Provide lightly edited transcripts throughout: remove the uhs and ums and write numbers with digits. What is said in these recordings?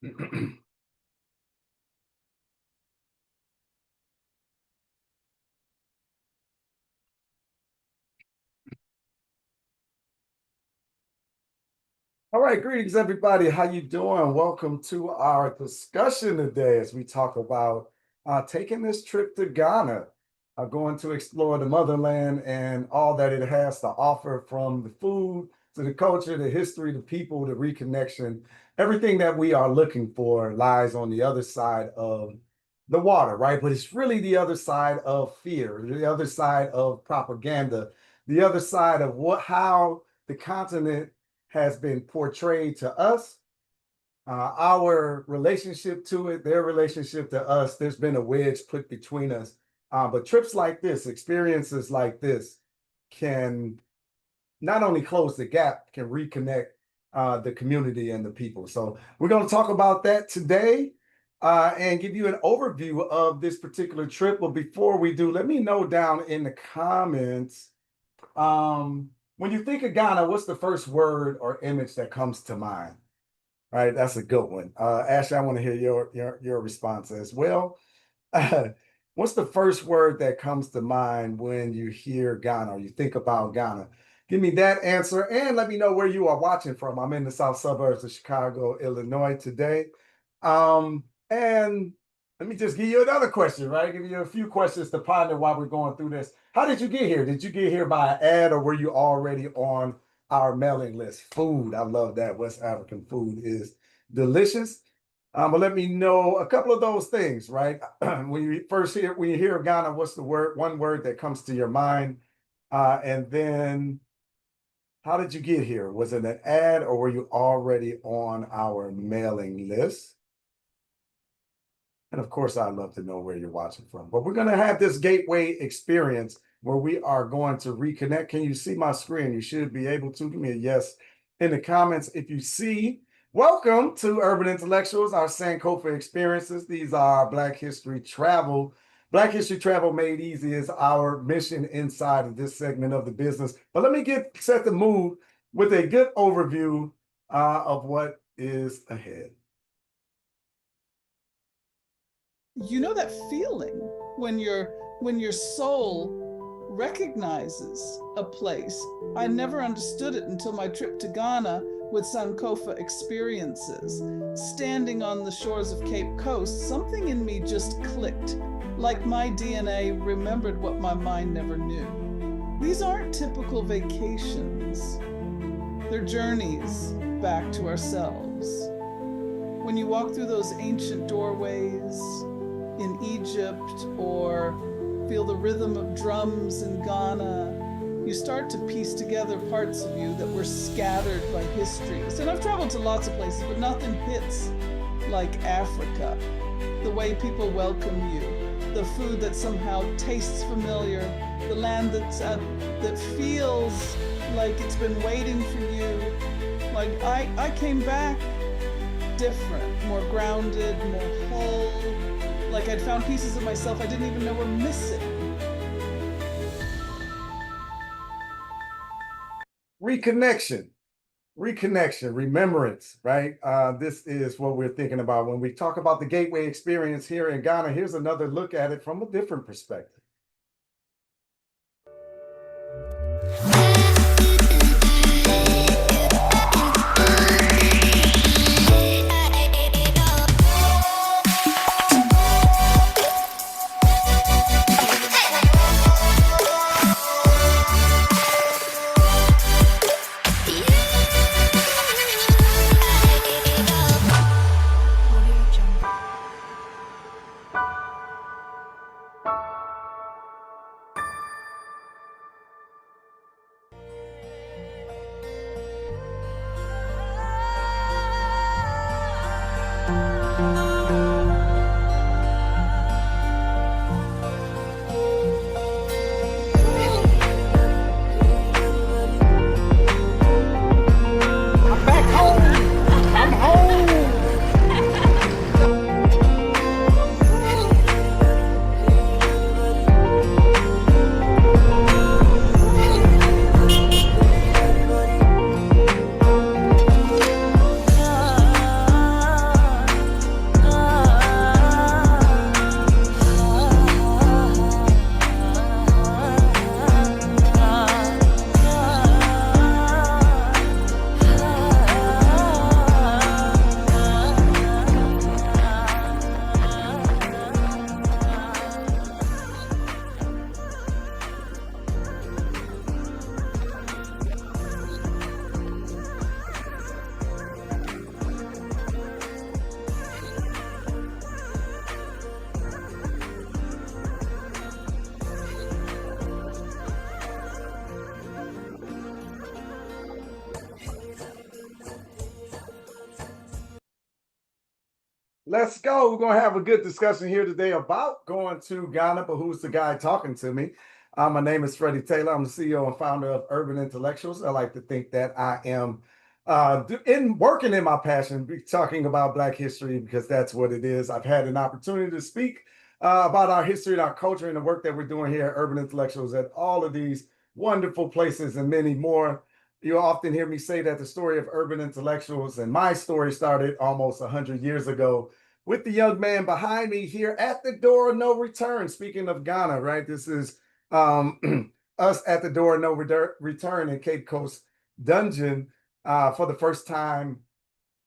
All right, greetings everybody. How you doing? Welcome to our discussion today as we talk about taking this trip to Ghana, going to explore the motherland and all that it has to offer, from the food to the culture, the history, the people, the reconnection. Everything that we are looking for lies on the other side of the water, right? But it's really the other side of fear, the other side of propaganda, the other side of how the continent has been portrayed to us, our relationship to it, their relationship to us. There's been a wedge put between us. But trips like this, experiences like this, can not only close the gap, can reconnect the community and the people. So we're going to talk about that today and give you an overview of this particular trip. But before we do, let me know down in the comments, when you think of Ghana, what's the first word or image that comes to mind? All right, that's a good one. Ashley, I want to hear your response as well. What's the first word that comes to mind when you hear Ghana or you think about Ghana? Give me that answer and let me know where you are watching from. I'm in the south suburbs of Chicago, Illinois today. And let me just give you another question, right? Give you a few questions to ponder while we're going through this. How did you get here? Did you get here by an ad, or were you already on our mailing list? Food, I love that. West African food is delicious. But let me know a couple of those things, right? When you hear Ghana, what's the one word that comes to your mind? And then how did you get here? Was it an ad, or were you already on our mailing list? And of course, I'd love to know where you're watching from. But we're going to have this gateway experience where we are going to reconnect. Can you see my screen? You should be able to. Give me a yes in the comments if you see. Welcome to Urban Intellectuals, our Sankofa experiences. These are Black History Travel. Black History Travel Made Easy is our mission inside of this segment of the business. But let me set the mood with a good overview of what is ahead. You know that feeling when your soul recognizes a place. I never understood it until my trip to Ghana with Sankofa experiences. Standing on the shores of Cape Coast, something in me just clicked, like my DNA remembered what my mind never knew. These aren't typical vacations. They're journeys back to ourselves. When you walk through those ancient doorways in Egypt, or feel the rhythm of drums in Ghana, you start to piece together parts of you that were scattered by histories. And I've traveled to lots of places, but nothing hits like Africa. The way people welcome you, the food that somehow tastes familiar, the land that feels like it's been waiting for you. Like I came back different, more grounded, more whole. Like I'd found pieces of myself I didn't even know were missing. Reconnection, remembrance, right? This is what we're thinking about when we talk about the gateway experience here in Ghana. Here's another look at it from a different perspective. Let's go. We're going to have a good discussion here today about going to Ghana, but who's the guy talking to me? My name is Freddie Taylor. I'm the CEO and founder of Urban Intellectuals. I like to think that I am working in my passion, talking about Black history, because that's what it is. I've had an opportunity to speak about our history and our culture and the work that we're doing here at Urban Intellectuals at all of these wonderful places and many more. You often hear me say that the story of Urban Intellectuals and my story started almost 100 years ago with the young man behind me here at the door of no return. Speaking of Ghana, right? This is us at the door of no return in Cape Coast Dungeon for the first time,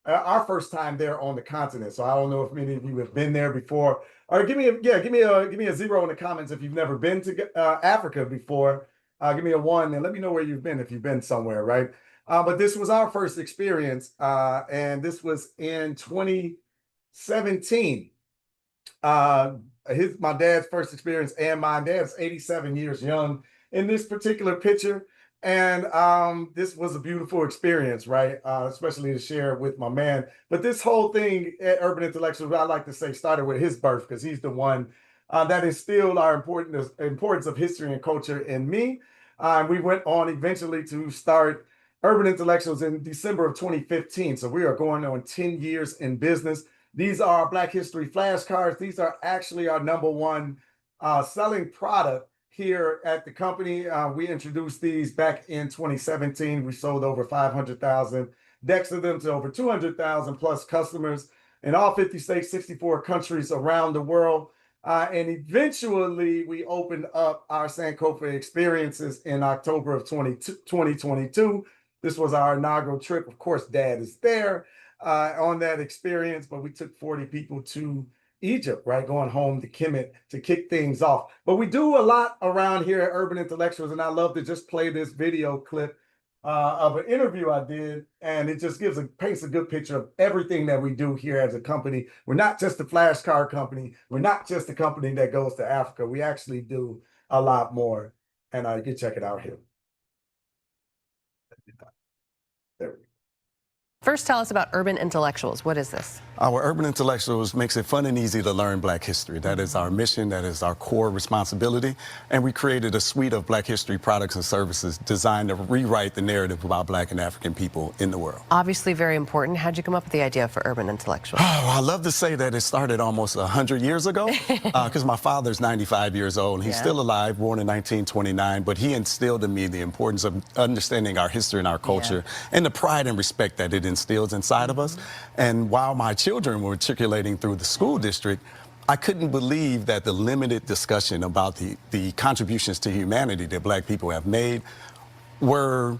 our first time there on the continent. So I don't know if many of you have been there before. Or give me a 0 in the comments if you've never been to Africa before. Give me a 1 and let me know where you've been if you've been somewhere, right? But this was our first experience, and this was in 2017. My dad's first experience and mine. Dad's 87 years young in this particular picture. And this was a beautiful experience, right? Especially to share with my man. But this whole thing at Urban Intellectuals, I like to say, started with his birth, because he's the one that instilled our importance of history and culture in me. We went on eventually to start Urban Intellectuals in December of 2015. So we are going on 10 years in business. These are Black History flashcards. These are actually our #1 selling product here at the company. We introduced these back in 2017. We sold over 500,000 decks of them to over 200,000 plus customers in all 50 states, 64 countries around the world. And eventually we opened up our Sankofa experiences in October of 2022. This was our inaugural trip. Of course, Dad is there on that experience, but we took 40 people to Egypt, right? Going home to Kemet to kick things off. But we do a lot around here at Urban Intellectuals, and I love to just play this video clip of an interview I did, and it just paints a good picture of everything that we do here as a company. We're not just a flashcard company. We're not just a company that goes to Africa. We actually do a lot more, and you can check it out here. There we go. First, tell us about Urban Intellectuals. What is this? Our Urban Intellectuals makes it fun and easy to learn Black history. That is our mission. That is our core responsibility. And we created a suite of Black history products and services designed to rewrite the narrative about Black and African people in the world. Obviously very important. How'd you come up with the idea for Urban Intellectuals? Oh, I love to say that it started almost 100 years ago, because my father's 95 years old and he's still alive, born in 1929, but he instilled in me the importance of understanding our history and our culture and the pride and respect that it instills inside of us. And while my children were matriculating through the school district, I couldn't believe that the limited discussion about the contributions to humanity that Black people have made were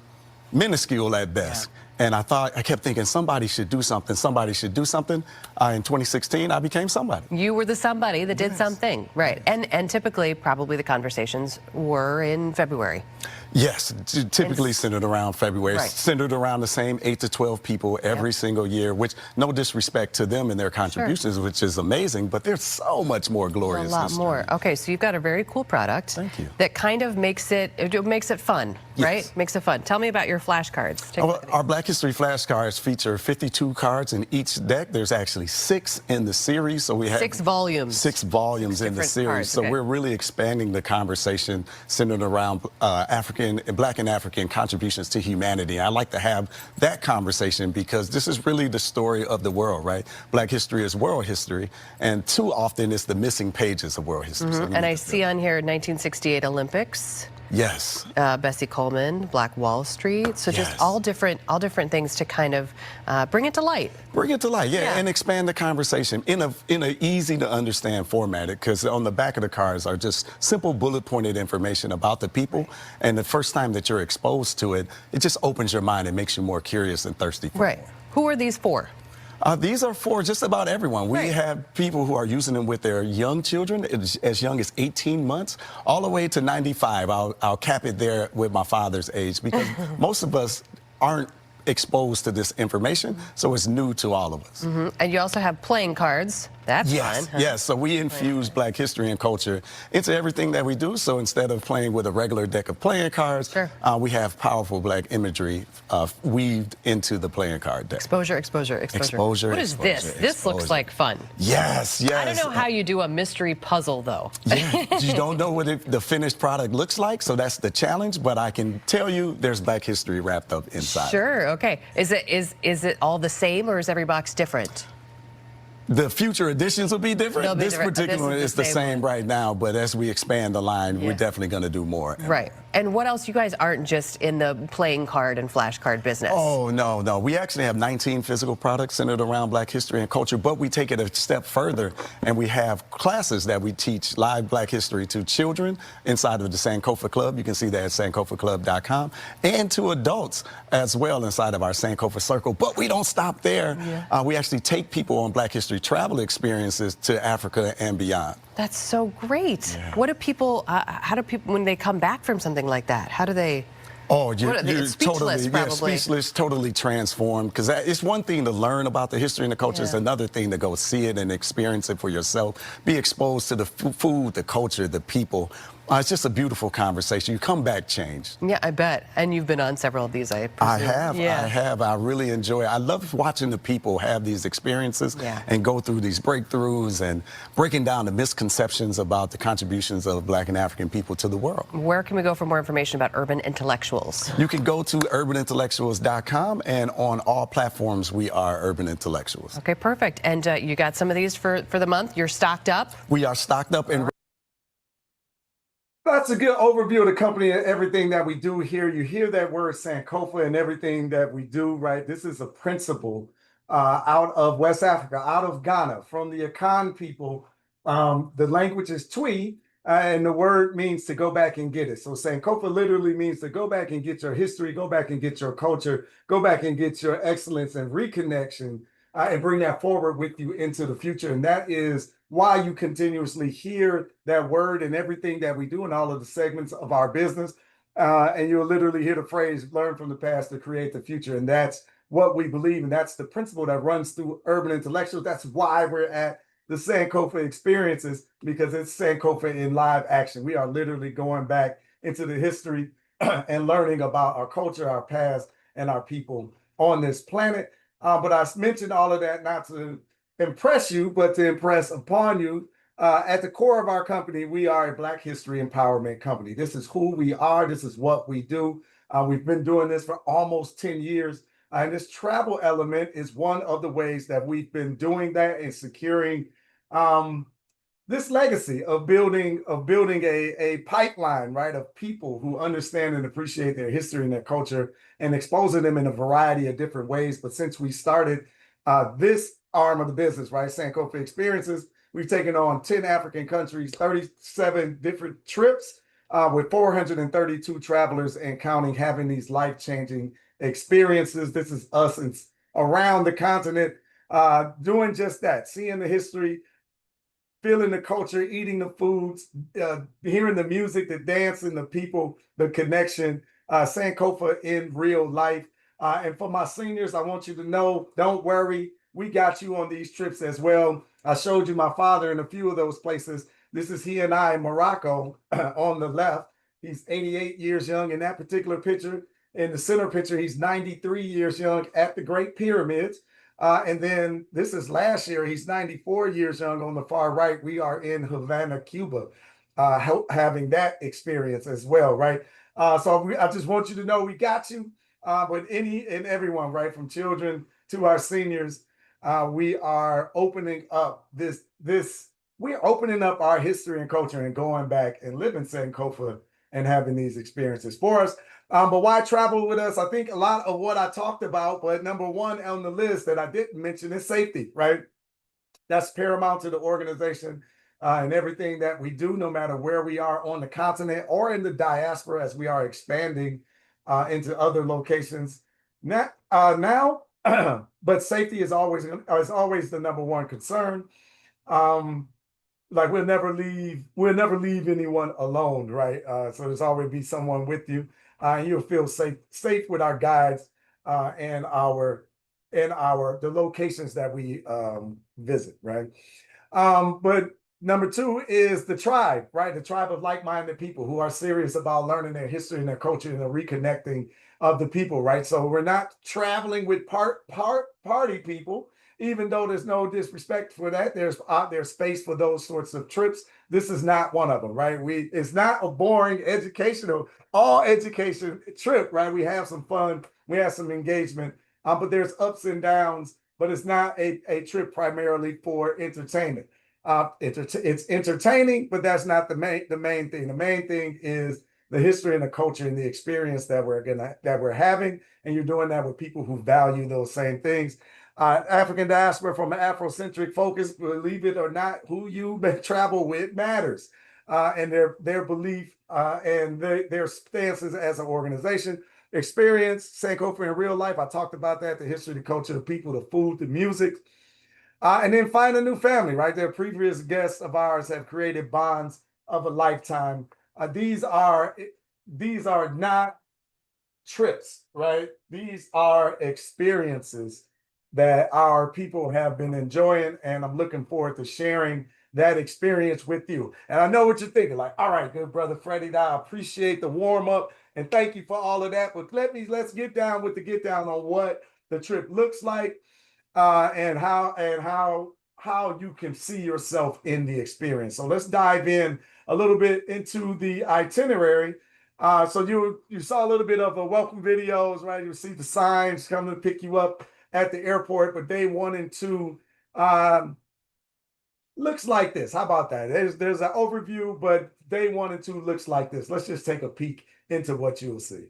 minuscule at best. And I kept thinking somebody should do something, somebody should do something. In 2016, I became somebody. You were the somebody that did something, right? And typically, probably the conversations were in February. Yes, typically centered around February, centered around the same 8 to 12 people every single year, which, no disrespect to them and their contributions, which is amazing, but there's so much more glorious. A lot more. Okay, so you've got a very cool product. Thank you. That kind of makes it fun, right? Makes it fun. Tell me about your flashcards. Our Black History flashcards feature 52 cards in each deck. There's actually 6 in the series, so we have 6 volumes. 6 volumes in the series. Cards, so we're really expanding the conversation centered around Black and African contributions to humanity. I like to have that conversation because this is really the story of the world, right? Black history is world history, and too often it's the missing pages of world history. So and I see on here 1968 Olympics. Yes. Bessie Coleman, Black Wall Street. So just all different things to kind of bring it to light. Bring it to light, and expand the conversation in a easy to understand format. Because on the back of the cards are just simple bullet pointed information about the people. And the first time that you're exposed to it, it just opens your mind and makes you more curious and thirsty for more. Who are these for? These are for just about everyone. We have people who are using them with their young children, as young as 18 months, all the way to 95. I'll cap it there with my father's age, because most of us aren't exposed to this information, so it's new to all of us. And you also have playing cards. That's Yes, fun, huh? yes. So we infuse Black history and culture into everything that we do. So instead of playing with a regular deck of playing cards, Sure. we have powerful Black imagery weaved into the playing card deck. Exposure, exposure, exposure. Exposure, What is this? exposure, This looks exposure. like fun. Yes, yes. I don't know how you do a mystery puzzle, though. Yeah, you don't know what the finished product looks like, so that's the challenge. But I can tell you, there's Black history wrapped up inside. Sure. Okay. Is it all the same, or is every box different? The future editions will be different. They'll be This different. particular one This is the same one. right now, but as we expand the line, Yeah. we're definitely going to do more. and Right. more. And what else? You guys aren't just in the playing card and flashcard business. Oh, no, no. We actually have 19 physical products centered around Black history and culture, but we take it a step further, and we have classes that we teach live Black history to children inside of the Sankofa Club. You can see that at sankofaclub.com, and to adults as well inside of our Sankofa Circle. But we don't stop there. Yeah. We actually take people on Black history travel experiences to Africa and beyond. That's so great. Yeah. What do people? How do people when they come back from something like that? How do they? Oh, you're Speechless, totally, probably. speechless, totally transformed. Because it's one thing to learn about the history and the culture. It's Yeah. another thing to go see it and experience it for yourself. Be exposed to the food, the culture, the people. It's just a beautiful conversation. You come back changed. Yeah, I bet. And you've been on several of these, I presume. I have. Yeah. I have. I really enjoy it. I love watching the people have these experiences Yeah. and go through these breakthroughs and breaking down the misconceptions about the contributions of Black and African people to the world. Where can we go for more information about urban intellectuals? You can go to urbanintellectuals.com, and on all platforms, we are Urban Intellectuals. Okay, perfect. And you got some of these for the month? You're stocked up? We are stocked up and That's a good overview of the company and everything that we do here. You hear that word Sankofa and everything that we do, right? This is a principle out of West Africa, out of Ghana, from the Akan people. The language is Twi, and the word means to go back and get it. So Sankofa literally means to go back and get your history, go back and get your culture, go back and get your excellence and reconnection, and bring that forward with you into the future. And that is why you continuously hear that word in everything that we do in all of the segments of our business. And you'll literally hear the phrase, learn from the past to create the future. And that's what we believe. And that's the principle that runs through Urban Intellectuals. That's why we're at the Sankofa experiences, because it's Sankofa in live action. We are literally going back into the history and learning about our culture, our past, and our people on this planet. But I mentioned all of that not to impress you, but to impress upon you. At the core of our company, we are a Black History Empowerment Company. This is who we are. This is what we do. We've been doing this for almost 10 years. And this travel element is one of the ways that we've been doing that and securing this legacy of building a pipeline, right, of people who understand and appreciate their history and their culture and exposing them in a variety of different ways. But since we started this arm of the business, right, Sankofa Experiences, we've taken on 10 African countries, 37 different trips with 432 travelers and counting, having these life-changing experiences. This is us around the continent doing just that, seeing the history, feeling the culture, eating the foods, hearing the music, the dancing, the people, the connection, Sankofa in real life. And for my seniors, I want you to know, don't worry, we got you on these trips as well. I showed you my father in a few of those places. This is he and I in Morocco on the left. He's 88 years young in that particular picture. In the center picture, he's 93 years young at the Great Pyramids. And then this is last year, he's 94 years young on the far right. We are in Havana, Cuba, having that experience as well, right? So I just want you to know we got you. But any and everyone, right, from children to our seniors, we are opening up we're opening up our history and culture and going back and living Sankofa and having these experiences for us. But why travel with us? I think a lot of what I talked about, but number one on the list that I didn't mention is safety, right? That's paramount to the organization and everything that we do, no matter where we are on the continent or in the diaspora as we are expanding into other locations now. But safety is always the number one concern. Like we'll never leave anyone alone, right? So there's always be someone with you. You'll feel safe with our guides and the locations that we visit, right? But number two is the tribe, right? The tribe of like-minded people who are serious about learning their history and their culture and the reconnecting of the people, right? So we're not traveling with party people, even though there's no disrespect for that. There's space for those sorts of trips. This is not one of them, right? It's not a boring educational, all education trip, right? We have some fun, we have some engagement, but there's ups and downs, but it's not a trip primarily for entertainment. It's entertaining, but that's not the main thing. The main thing is the history and the culture and the experience that we're having, and you're doing that with people who value those same things. African diaspora from an Afrocentric focus, believe it or not, who you travel with matters, and their belief and their stances as an organization. Experience Sankofa in real life. I talked about that, the history, the culture, the people, the food, the music. And then find a new family, right? Their previous guests of ours have created bonds of a lifetime. These are not trips, right? These are experiences that our people have been enjoying, and I'm looking forward to sharing that experience with you. And I know what you're thinking, like, all right, good brother Freddie, I appreciate the warm up and thank you for all of that. But let's get down with the get down on what the trip looks like, and how you can see yourself in the experience. So let's dive in a little bit into the itinerary. So you saw a little bit of the welcome videos, right? You see the signs coming to pick you up at the airport, but day 1 and 2 looks like this. How about that? There's an overview, but day 1 and 2 looks like this. Let's just take a peek into what you'll see.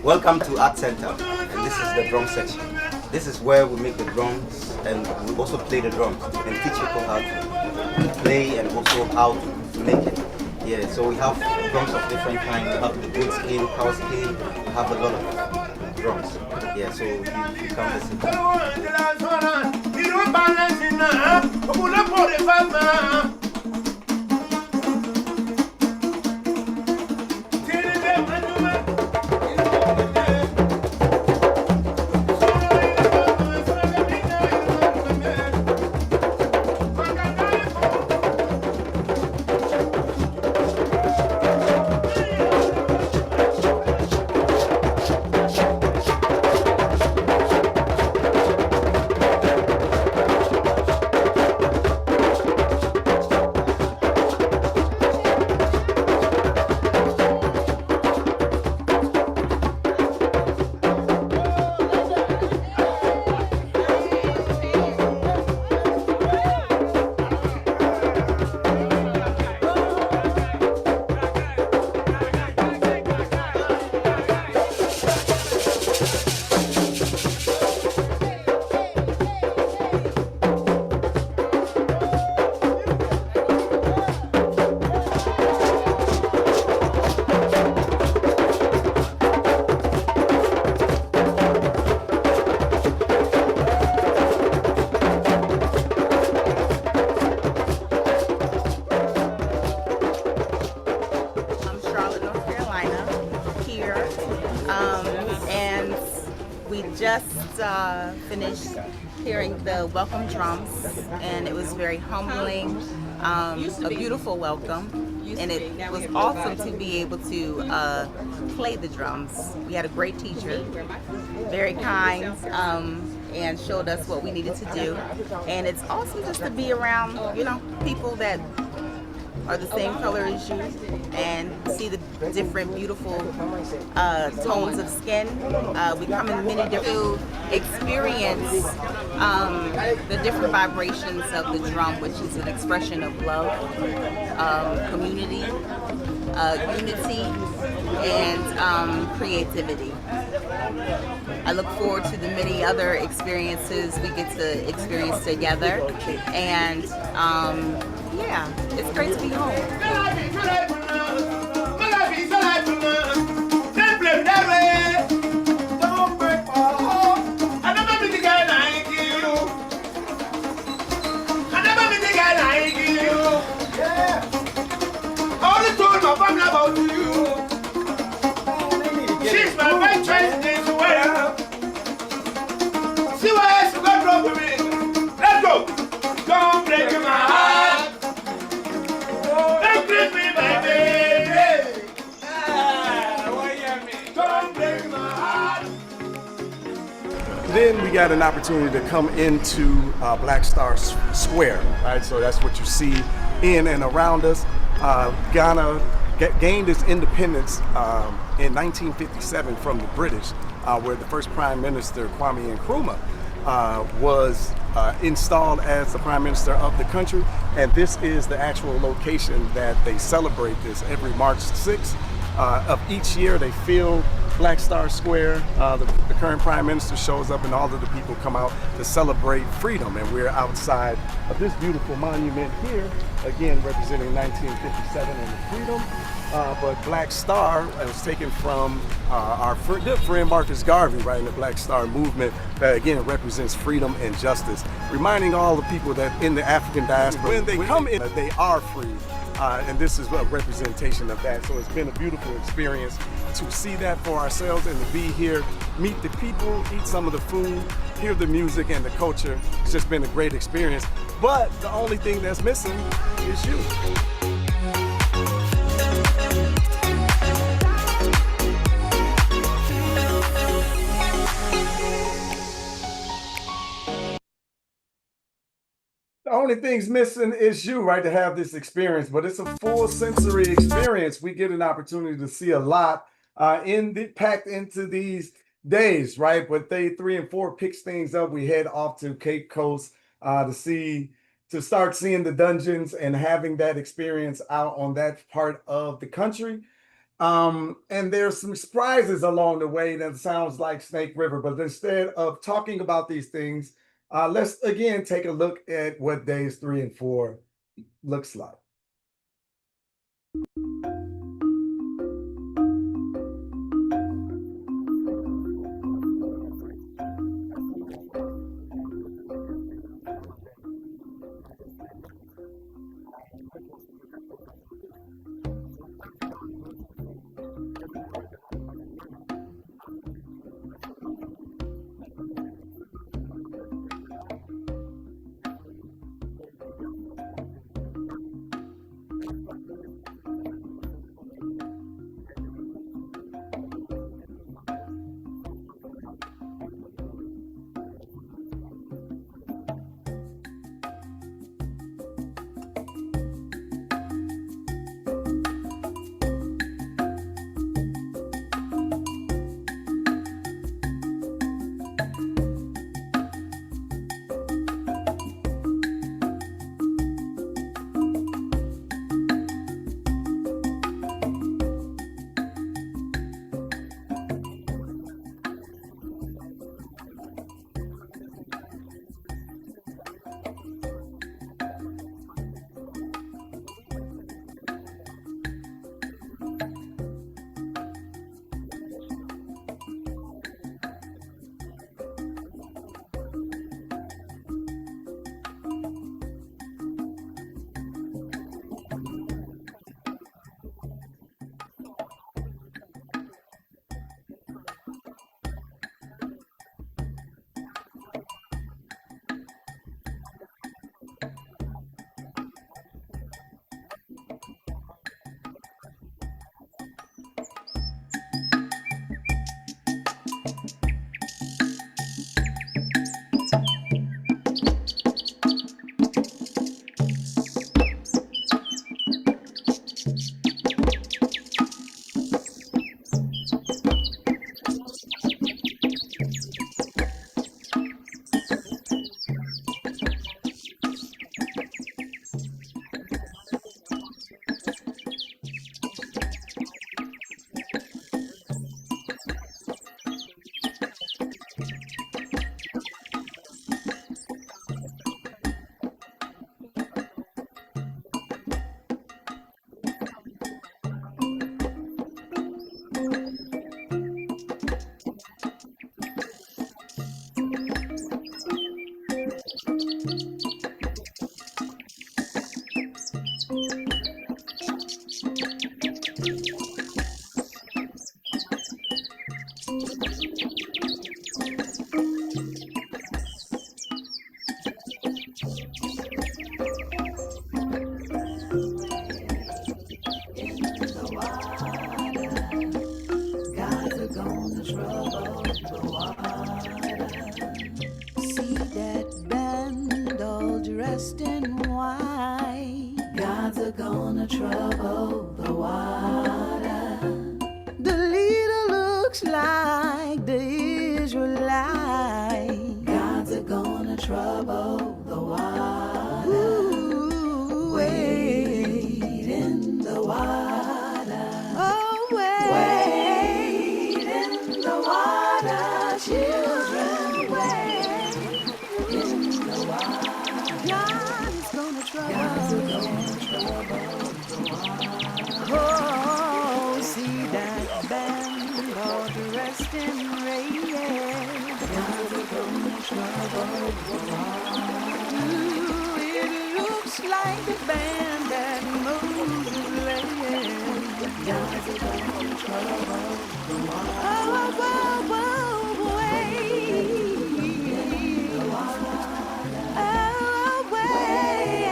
Welcome to Art Center, and this is the drum section. This is where we make the drums, and we also play the drums and teach people how to play and also how to make it. Yeah, so we have drums of different kinds. We have the good scale, power scale. We have a lot of drums. Yeah, so you come listen. Finished hearing the welcome drums, and it was very humbling, a beautiful welcome, and it was awesome to be able to play the drums. We had a great teacher, very kind, and showed us what we needed to do. And it's awesome just to be around, people that are the same color as you and see the different beautiful tones of skin. We come in many different experience the different vibrations of the drum, which is an expression of love, community, unity, and creativity. I look forward to the many other experiences we get to experience together, and yeah, it's great to be home. She's my best choice this world. See why else you got wrong with me? Let's go. Don't break my heart. Don't break me, my baby. Don't break my heart. Then we got an opportunity to come into Black Star Square, right? So that's what you see in and around us. Ghana gained its independence in 1957 from the British, where the first Prime Minister, Kwame Nkrumah, was installed as the Prime Minister of the country. And this is the actual location that they celebrate this every March 6th of each year. They fill Black Star Square. The current Prime Minister shows up and all of the people come out to celebrate freedom. And we're outside of this beautiful monument here, again representing 1957 and the freedom. But Black Star was taken from our good friend Marcus Garvey, right, in the Black Star movement that again represents freedom and justice, reminding all the people that in the African diaspora, when they come in, they are free. And this is a representation of that. So it's been a beautiful experience to see that for ourselves and to be here, meet the people, eat some of the food, hear the music and the culture. It's just been a great experience. But the only thing that's missing is you. The only thing's missing is you, right, to have this experience, but it's a full sensory experience. We get an opportunity to see a lot packed into these days, right? But day 3 and 4 picks things up. We head off to Cape Coast to start seeing the dungeons and having that experience out on that part of the country. And there's some surprises along the way that sounds like Snake River, but instead of talking about these things, let's again take a look at what days 3 and 4 looks like. dressed in white. Gods are gonna trouble the water. The leader looks like the Israelite. Gods are gonna trouble the water. Ooh, wade in the water. Oh, wade in the water, children, wade in the water. God is gonna trouble the water. Oh, see that band all dressed in red. God is gonna trouble the water. Ooh, it looks like the band that Moses led. God is gonna trouble the water. Oh, whoa, whoa, wait. The water. Oh, wait.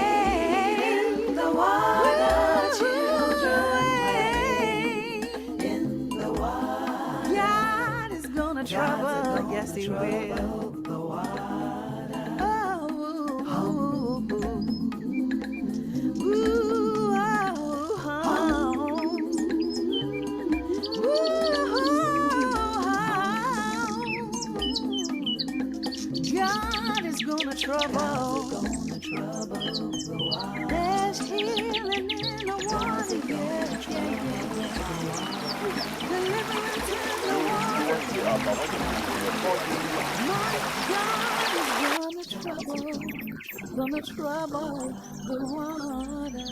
The water, children, wait. In the water. God is gonna trouble, yes he will. The water. Oh, ooh, God is gonna trouble the water. There's healing in the water, yeah. Deliverance in the water. My God is gonna trouble the water.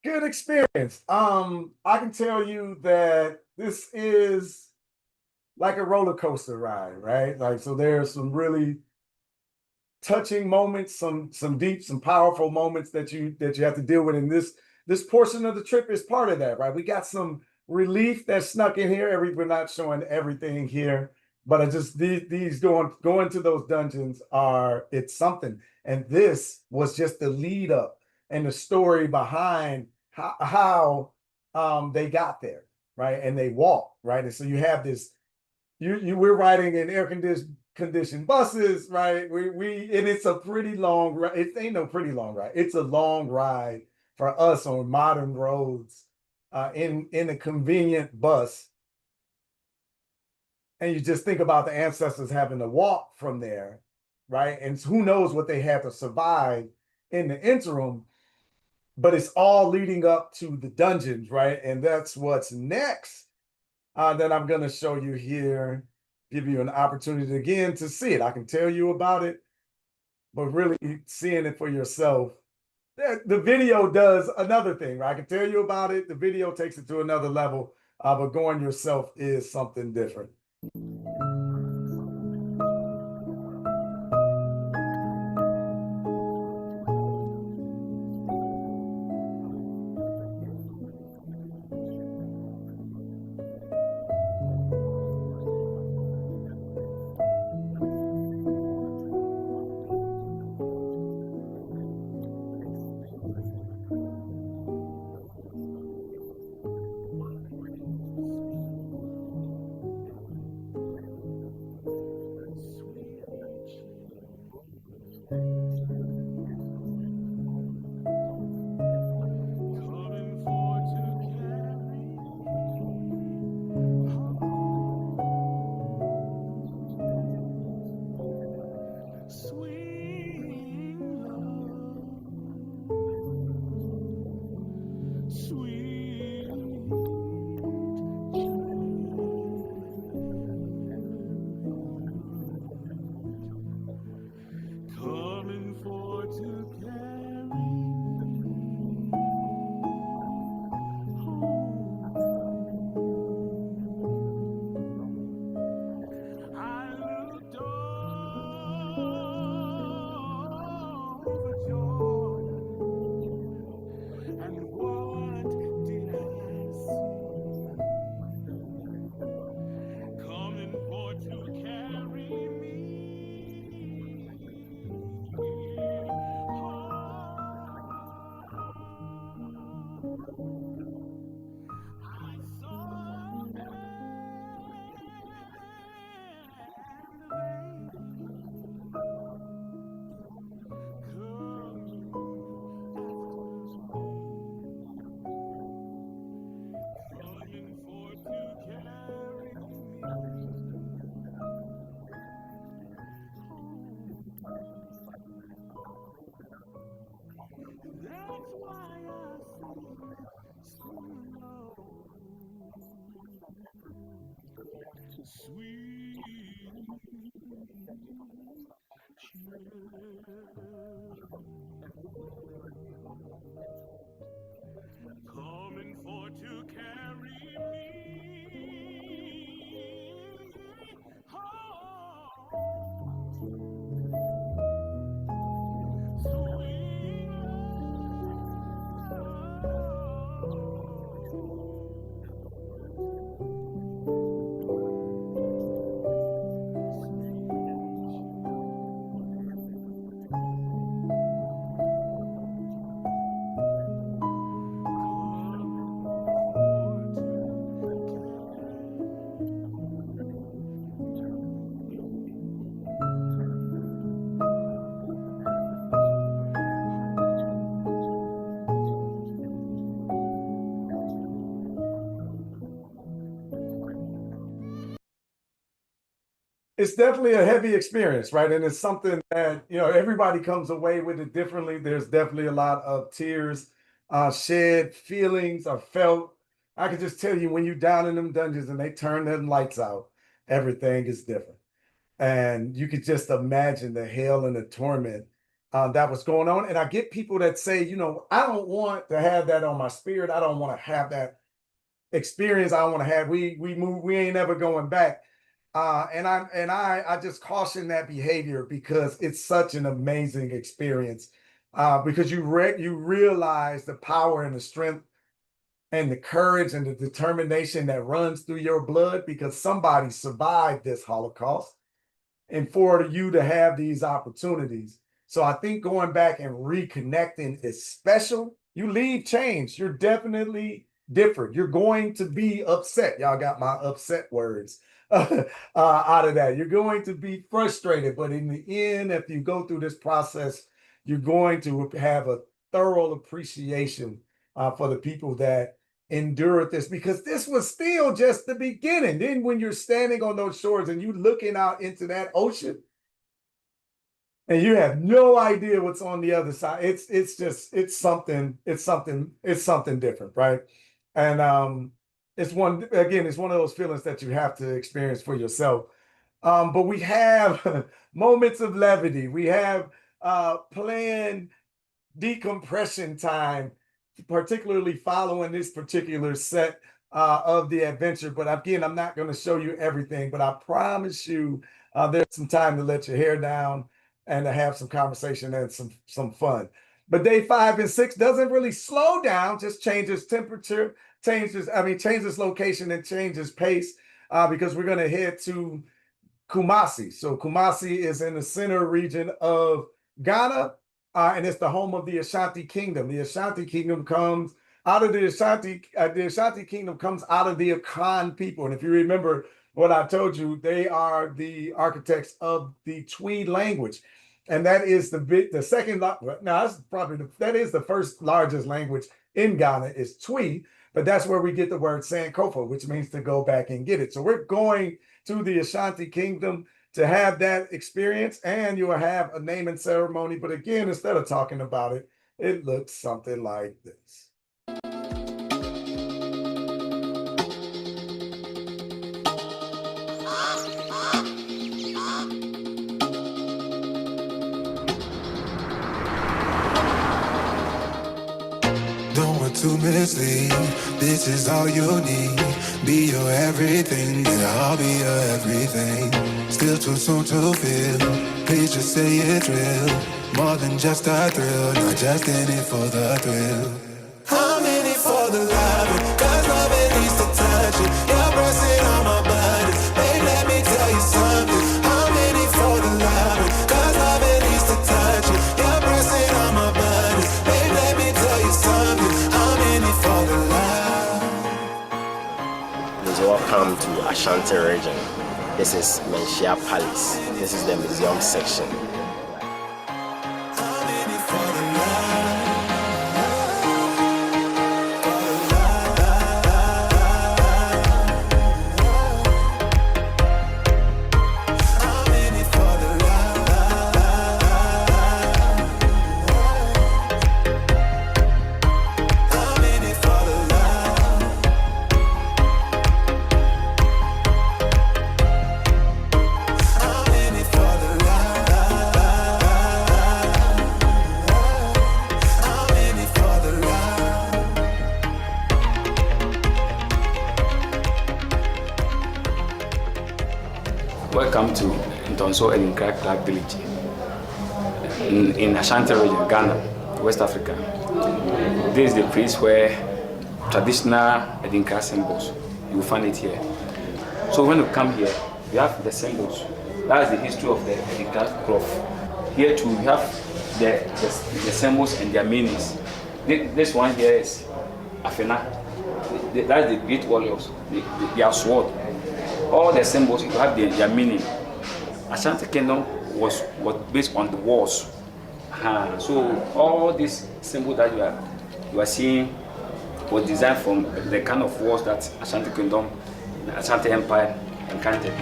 Good experience. I can tell you that this is like a roller coaster ride, right? Like, so there's some really touching moments, some deep, some powerful moments that you have to deal with. And this portion of the trip is part of that, right? We got some relief that snuck in here. We're not showing everything here, but I just these going to those dungeons are it's something. And this was just the lead up and the story behind how they got there, right? And they walked, right? And so you have this you we're riding in conditioned buses, right? We and it's a pretty long ride. It ain't no pretty long ride. It's a long ride for us on modern roads, in a convenient bus. And you just think about the ancestors having to walk from there, right? And who knows what they had to survive in the interim, but it's all leading up to the dungeons, right? And that's what's next that I'm going to show you here, give you an opportunity again to see it. I can tell you about it, but really seeing it for yourself. The video does another thing, right? I can tell you about it. The video takes it to another level, but going yourself is something different. It's definitely a heavy experience, right? And it's something that, everybody comes away with it differently. There's definitely a lot of tears shed, feelings are felt. I can just tell you when you're down in them dungeons and they turn them lights out, everything is different. And you could just imagine the hell and the torment that was going on. And I get people that say, you know, I don't want to have that on my spirit. I don't want to have that experience I want to have. We move, we ain't never going back. And I just caution that behavior because it's such an amazing experience. Because you realize the power and the strength and the courage and the determination that runs through your blood because somebody survived this Holocaust and for you to have these opportunities. So I think going back and reconnecting is special. You leave changed. You're definitely different. You're going to be upset. Y'all got my upset words out of that. You're going to be frustrated, but in the end, if you go through this process, you're going to have a thorough appreciation for the people that endured this, because this was still just the beginning. Then when you're standing on those shores and you looking out into that ocean and you have no idea what's on the other side, it's something different, right? And it's one of those feelings that you have to experience for yourself. But we have moments of levity. We have planned decompression time, particularly following this particular set of the adventure. But again, I'm not going to show you everything, but I promise you there's some time to let your hair down and to have some conversation and some fun. But day 5 and 6 doesn't really slow down, just changes temperature, changes location and changes pace, because we're going to head to Kumasi. So Kumasi is in the center region of Ghana, and it's the home of the Ashanti Kingdom. The Ashanti Kingdom comes out of the Ashanti Kingdom comes out of the Akan people. And if you remember what I told you, they are the architects of the Twi language. And that is the second, now that's probably that is the first largest language in Ghana is Twi, but that's where we get the word Sankofa, which means to go back and get it. So we're going to the Ashanti Kingdom to have that experience, and you will have a naming ceremony. But again, instead of talking about it, it looks something like this. Don't want to mislead, this is all you need. Be your everything, yeah, I'll be your everything. Still too soon to feel, please just say it's real. More than just a thrill, not just in it for the thrill. I'm in it for the love, cause love it needs to touch it. You're pressing on my buttons, babe, let me tell you something. I'm in it for the love, cause love it needs to touch it. You're pressing on my buttons, babe, let me tell you something. I'm in it for the love. Please welcome to Ashanti region. This is Menchia Palace. This is the museum section. Welcome to Ntonso Edinkra Clark Village in Ashanti region, Ghana, West Africa. This is the place where traditional Edinkra symbols, you will find it here. So when you come here, you have the symbols. That is the history of the Edinkra cloth. Here too, we have the symbols and their meanings. This one here is Afena. That is the great warriors, their sword. All the symbols you have their meaning. Ashanti Kingdom was based on the wars. So all these symbols that you are seeing was designed from the kind of wars that Ashanti Kingdom, the Ashanti Empire encountered.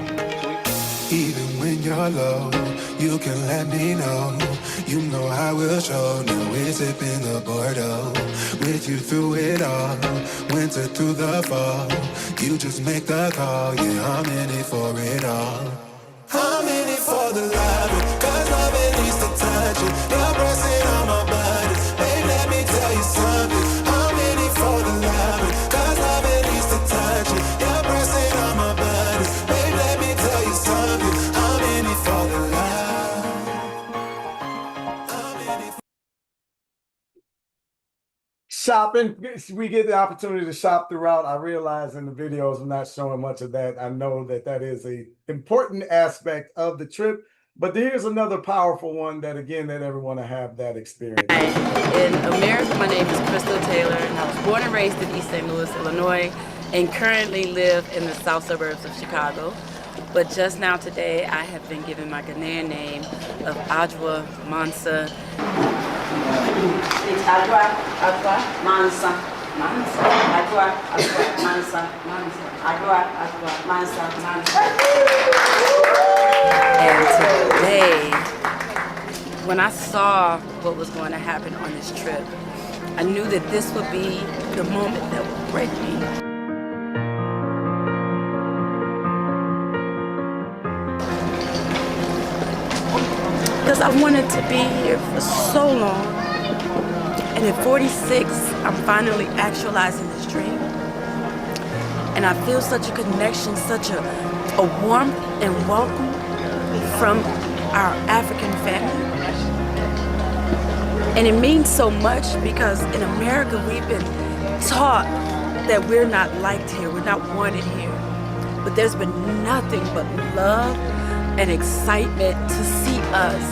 Even when you're low, you can let me know. You know I will show. Now we're sipping the Bordeaux. With you through it all, winter through the fall. You just make the call, yeah, I'm in it for it all. I'm in it for the love, cause love it reach to touch it. You're pressing on my buttons. Babe, let me tell you something. I'm in it for the loving, cause loving needs to touch it. You're pressing on my buttons. Babe, let me tell you something. I'm in it for the love. I'm in it. Shopping, we get the opportunity to shop throughout. I realize in the videos I'm not showing much of that. I know that that is a important aspect of the trip, but here's another powerful one that again that everyone will have that experience. In America, my name is Crystal Taylor, and I was born and raised in East St. Louis, Illinois, and currently live in the south suburbs of Chicago. But just now today, I have been given my Ghanaian name of Adwa Mansa. It's Adwa Mansa, Mansa. Adwa Mansa, Mansa. Adwa Mansa, Mansa. And today, when I saw what was going to happen on this trip, I knew that this would be the moment that would break me. Because I wanted to be here for so long. And at 46, I'm finally actualizing this dream. And I feel such a connection, such a warmth and welcome from our African family. And it means so much because in America, we've been taught that we're not liked here, we're not wanted here. But there's been nothing but love and excitement to see us.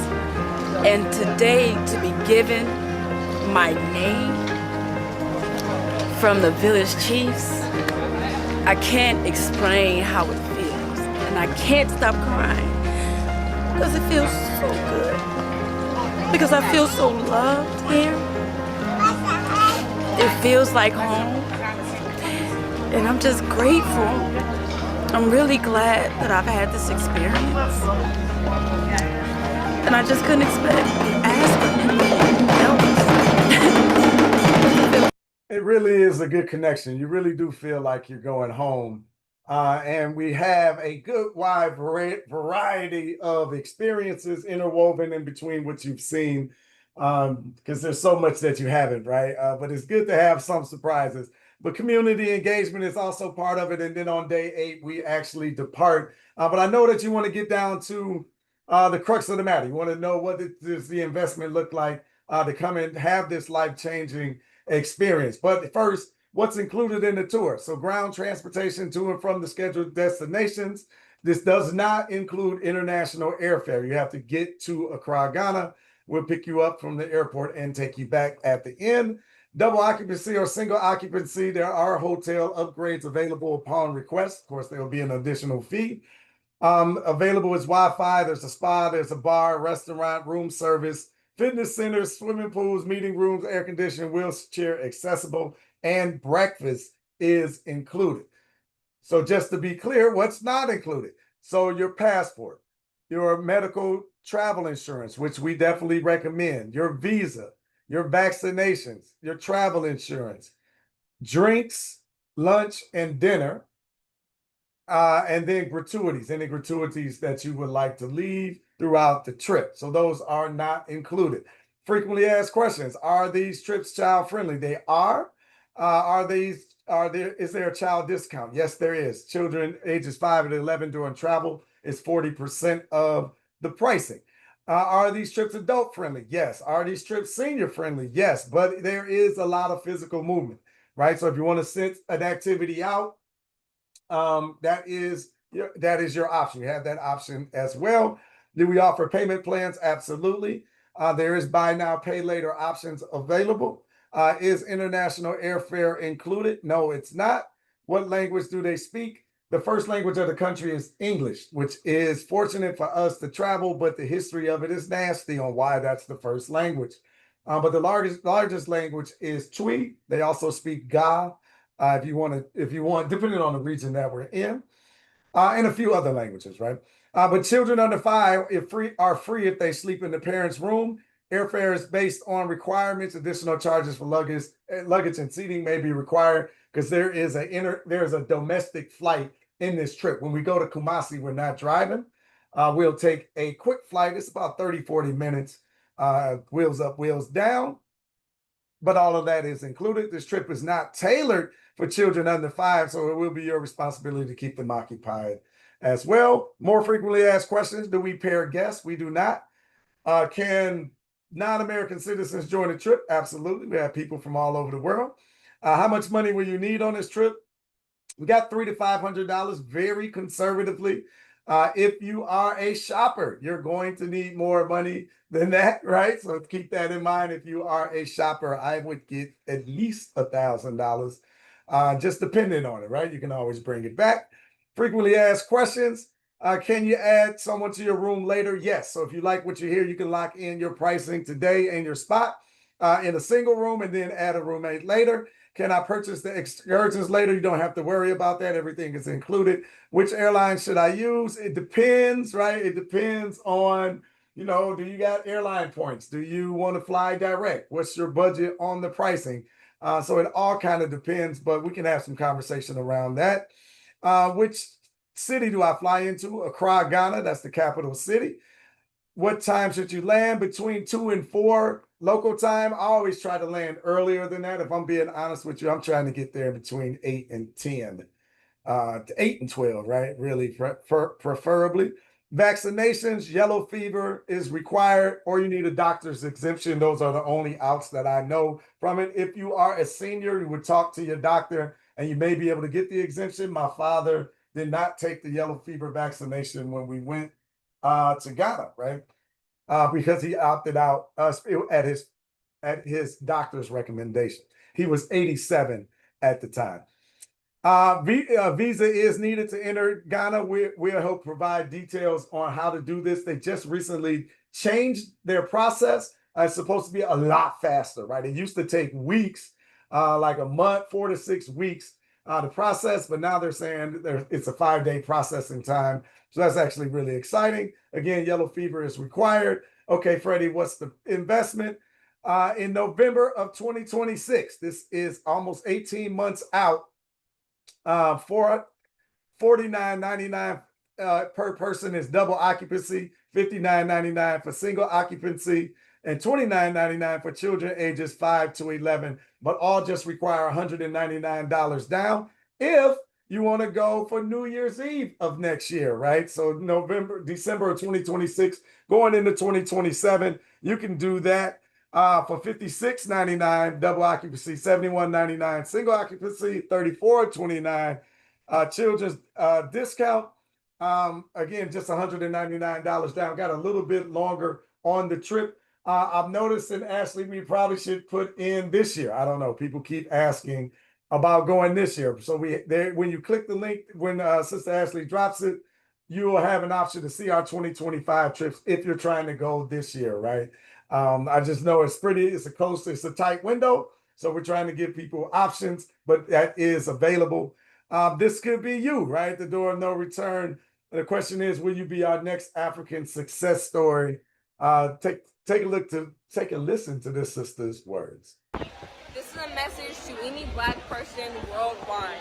And today, to be given my name from the village chiefs, I can't explain how it feels. And I can't stop crying because it feels so good. Because I feel so loved here. It feels like home. And I'm just grateful. I'm really glad that I've had this experience. And I just couldn't ask for anything else. It really is a good connection. You really do feel like you're going home. And we have a good wide variety of experiences interwoven in between what you've seen, because there's so much that you haven't, right? But it's good to have some surprises. But community engagement is also part of it. And then on day 8, we actually depart. But I know that you want to get down to the crux of the matter. You want to know what does the investment look like to come and have this life-changing experience. But first, what's included in the tour? So ground transportation to and from the scheduled destinations. This does not include international airfare. You have to get to Accra, Ghana. We'll pick you up from the airport and take you back at the end. Double occupancy or single occupancy, there are hotel upgrades available upon request. Of course, there will be an additional fee. Available is Wi-Fi, there's a spa, there's a bar, restaurant, room service, fitness centers, swimming pools, meeting rooms, air conditioning, wheelchair accessible, and breakfast is included. So just to be clear, what's not included? So your passport, your medical travel insurance, which we definitely recommend, your visa, your vaccinations, your travel insurance, drinks, lunch, and dinner, and then gratuities, any gratuities that you would like to leave throughout the trip. So those are not included. Frequently asked questions: are these trips child friendly? They are. Is there a child discount? Yes, there is. Children ages 5 to 11 during travel is 40% of the pricing. Are these trips adult friendly? Yes. Are these trips senior friendly? Yes, but there is a lot of physical movement, right? So if you want to sit an activity out, that is your option. You have that option as well. Do we offer payment plans? Absolutely. There is buy now, pay later options available. Is international airfare included? No, it's not. What language do they speak? The first language of the country is English, which is fortunate for us to travel, but the history of it is nasty on why that's the first language. But the largest language is Twi. They also speak Ga, if you want, depending on the region that we're in, and a few other languages, right? But children under 5 are free if they sleep in the parents' room. Airfare is based on requirements. Additional charges for luggage and seating may be required because there is a domestic flight in this trip. When we go to Kumasi, we're not driving. We'll take a quick flight. It's about 30, 40 minutes. Wheels up, wheels down. But all of that is included. This trip is not tailored for children under 5, so it will be your responsibility to keep them occupied as well. More frequently asked questions: do we pair guests? We do not. Can non-American citizens join the trip? Absolutely. We have people from all over the world. How much money will you need on this trip? We got $300 to $500, very conservatively. If you are a shopper, you're going to need more money than that, right? So keep that in mind. If you are a shopper, I would get at least $1,000, just depending on it, right? You can always bring it back. Frequently asked questions. Can you add someone to your room later? Yes. So if you like what you hear, you can lock in your pricing today and your spot in a single room and then add a roommate later. Can I purchase the excursions later? You don't have to worry about that. Everything is included. Which airline should I use? It depends, right? It depends on, do you got airline points? Do you want to fly direct? What's your budget on the pricing? So it all kind of depends, but we can have some conversation around that. Which city do I fly into? Accra, Ghana. That's the capital city. What time should you land? Between 2 and 4 local time. I always try to land earlier than that. If I'm being honest with you, I'm trying to get there between 8 and 10, 8 and 12, right? Really, preferably. Vaccinations, yellow fever is required, or you need a doctor's exemption. Those are the only outs that I know from it. If you are a senior, you would talk to your doctor and you may be able to get the exemption. My father did not take the yellow fever vaccination when we went to Ghana, right? Because he opted out at his doctor's recommendation. He was 87 at the time. Visa is needed to enter Ghana. We'll help provide details on how to do this. They just recently changed their process. It's supposed to be a lot faster, right? It used to take weeks, like a month, 4 to 6 weeks to process, but now they're saying it's a 5-day processing time. So that's actually really exciting. Again, yellow fever is required. Okay, Freddie, what's the investment? In November of 2026, this is almost 18 months out, for $49.99 per person is double occupancy, $59.99 for single occupancy, and $29.99 for children ages 5 to 11, but all just require $199 down if you want to go for New Year's Eve of next year, right? So December of 2026, going into 2027, you can do that for $56.99 double occupancy, $71.99 single occupancy, $34.29 children's discount. Again, just $199 down. Got a little bit longer on the trip. I've noticed, and Ashley, we probably should put in this year. I don't know. People keep asking about going this year. So when you click the link, when Sister Ashley drops it, you will have an option to see our 2025 trips if you're trying to go this year, right? I just know it's a tight window. So we're trying to give people options, but that is available. This could be you, right? The door of no return. The question is, will you be our next African success story? Take a listen to this sister's words. This is a message to any Black person worldwide.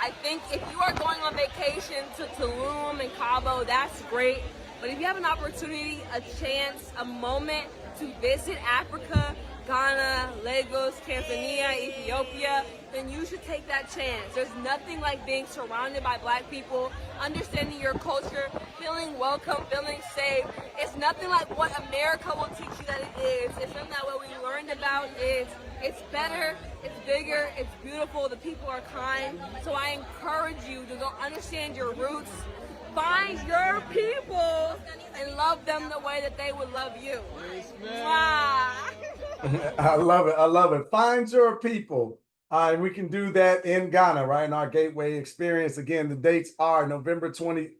I think if you are going on vacation to Tulum and Cabo, that's great. But if you have an opportunity, a chance, a moment to visit Africa, Ghana, Lagos, Tanzania, Ethiopia, then you should take that chance. There's nothing like being surrounded by Black people, understanding your culture, feeling welcome, feeling safe. It's nothing like what America will teach you that it is. It's something that what we learned about is it's better, it's bigger, it's beautiful, the people are kind. So I encourage you to go understand your roots, find your people, and love them the way that they would love you. I love it. I love it. Find your people. And we can do that in Ghana, right? In our Gateway experience. Again, the dates are November 17th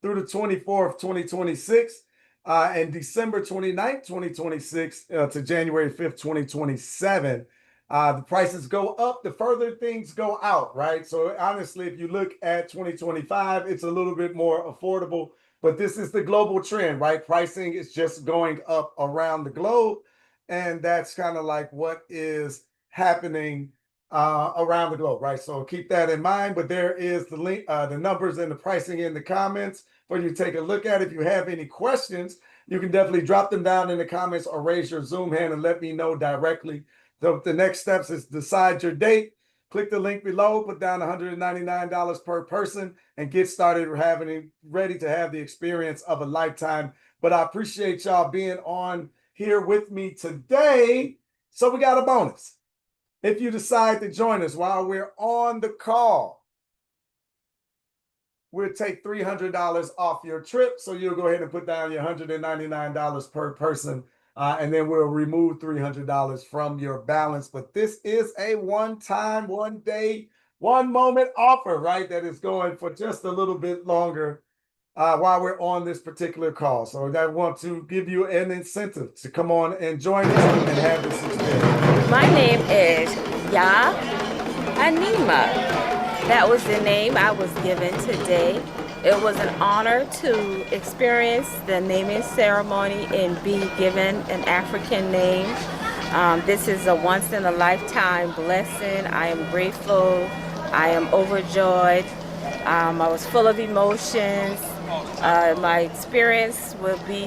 through the 24th, 2026, and December 29th, 2026 to January 5th, 2027. The prices go up the further things go out, right? So honestly, if you look at 2025, it's a little bit more affordable, but this is the global trend, right? Pricing is just going up around the globe. And that's kind of like what is happening around the globe, right? So keep that in mind. But there is the link, the numbers and the pricing in the comments for you to take a look at. If you have any questions, you can definitely drop them down in the comments or raise your Zoom hand and let me know directly. The next steps is decide your date. Click the link below, put down $199 per person, and get started ready to have the experience of a lifetime. But I appreciate y'all being on here with me today. So we got a bonus. If you decide to join us while we're on the call, we'll take $300 off your trip. So you'll go ahead and put down your $199 per person, and then we'll remove $300 from your balance. But this is a one-time, one-day, one-moment offer, right? That is going for just a little bit longer while we're on this particular call. So I want to give you an incentive to come on and join us and have this experience. My name is Ya Anima. That was the name I was given today. It was an honor to experience the naming ceremony and be given an African name. This is a once-in-a-lifetime blessing. I am grateful. I am overjoyed. I was full of emotions. My experience will be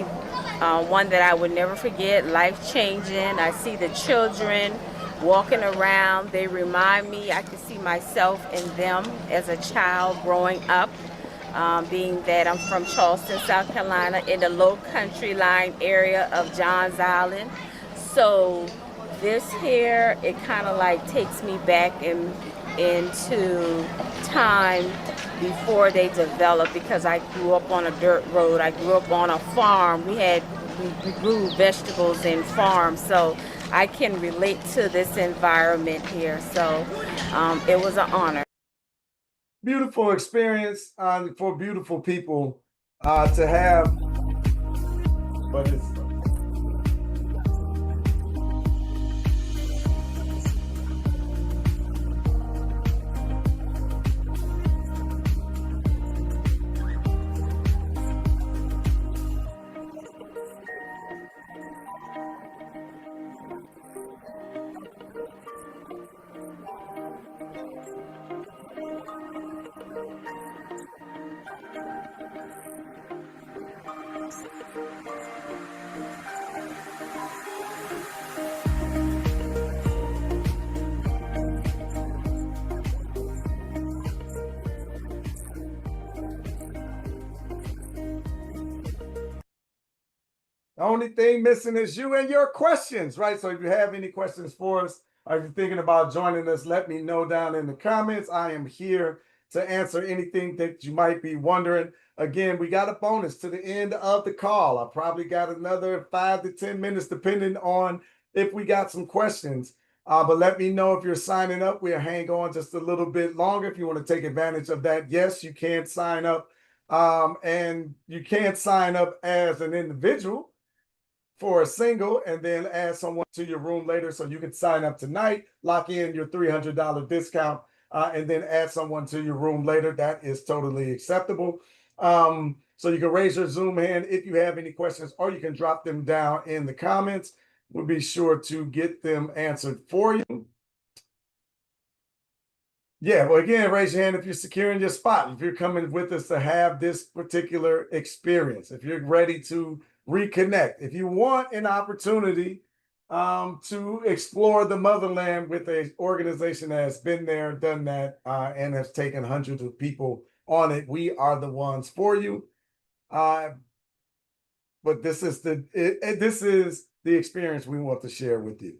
one that I would never forget, life-changing. I see the children walking around. They remind me, I can see myself in them as a child growing up, being that I'm from Charleston, South Carolina, in the low country line area of Johns Island. So this here, it kind of like takes me back into time before they developed, because I grew up on a dirt road. I grew up on a farm. We grew vegetables in farms, so I can relate to this environment here. So it was an honor. Beautiful experience for beautiful people to have, but it's the only thing missing is you and your questions, right? So if you have any questions for us, or if you're thinking about joining us, let me know down in the comments. I am here to answer anything that you might be wondering. Again, we got a bonus to the end of the call. I probably got another 5 to 10 minutes, depending on if we got some questions. But let me know if you're signing up. We'll hang on just a little bit longer if you want to take advantage of that. Yes, you can sign up, and you can sign up as an individual for a single and then add someone to your room later. So you can sign up tonight, lock in your $300 discount, and then add someone to your room later. That is totally acceptable. So you can raise your Zoom hand if you have any questions, or you can drop them down in the comments. We'll be sure to get them answered for you. Yeah, well, again, raise your hand if you're securing your spot, if you're coming with us to have this particular experience, if you're ready to reconnect, if you want an opportunity to explore the motherland with an organization that has been there, done that, and has taken hundreds of people on it, we are the ones for you. But this is the experience we want to share with you.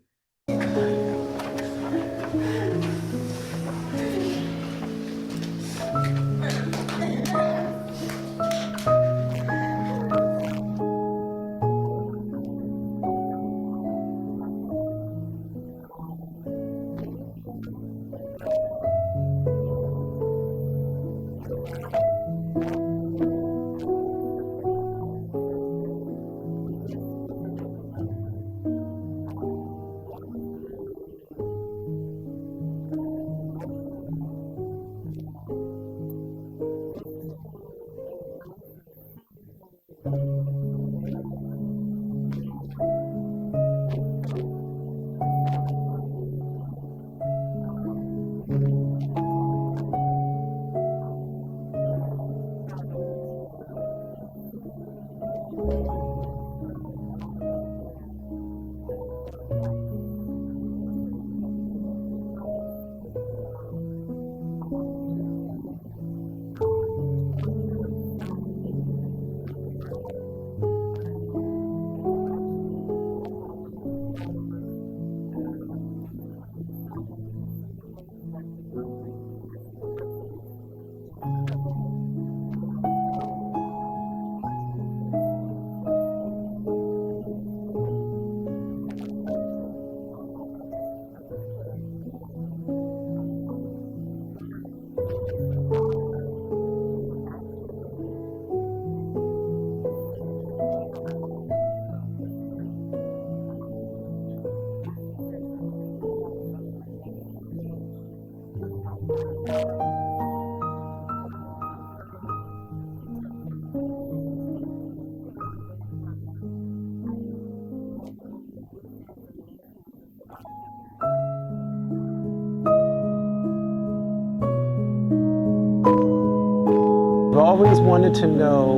always wanted to know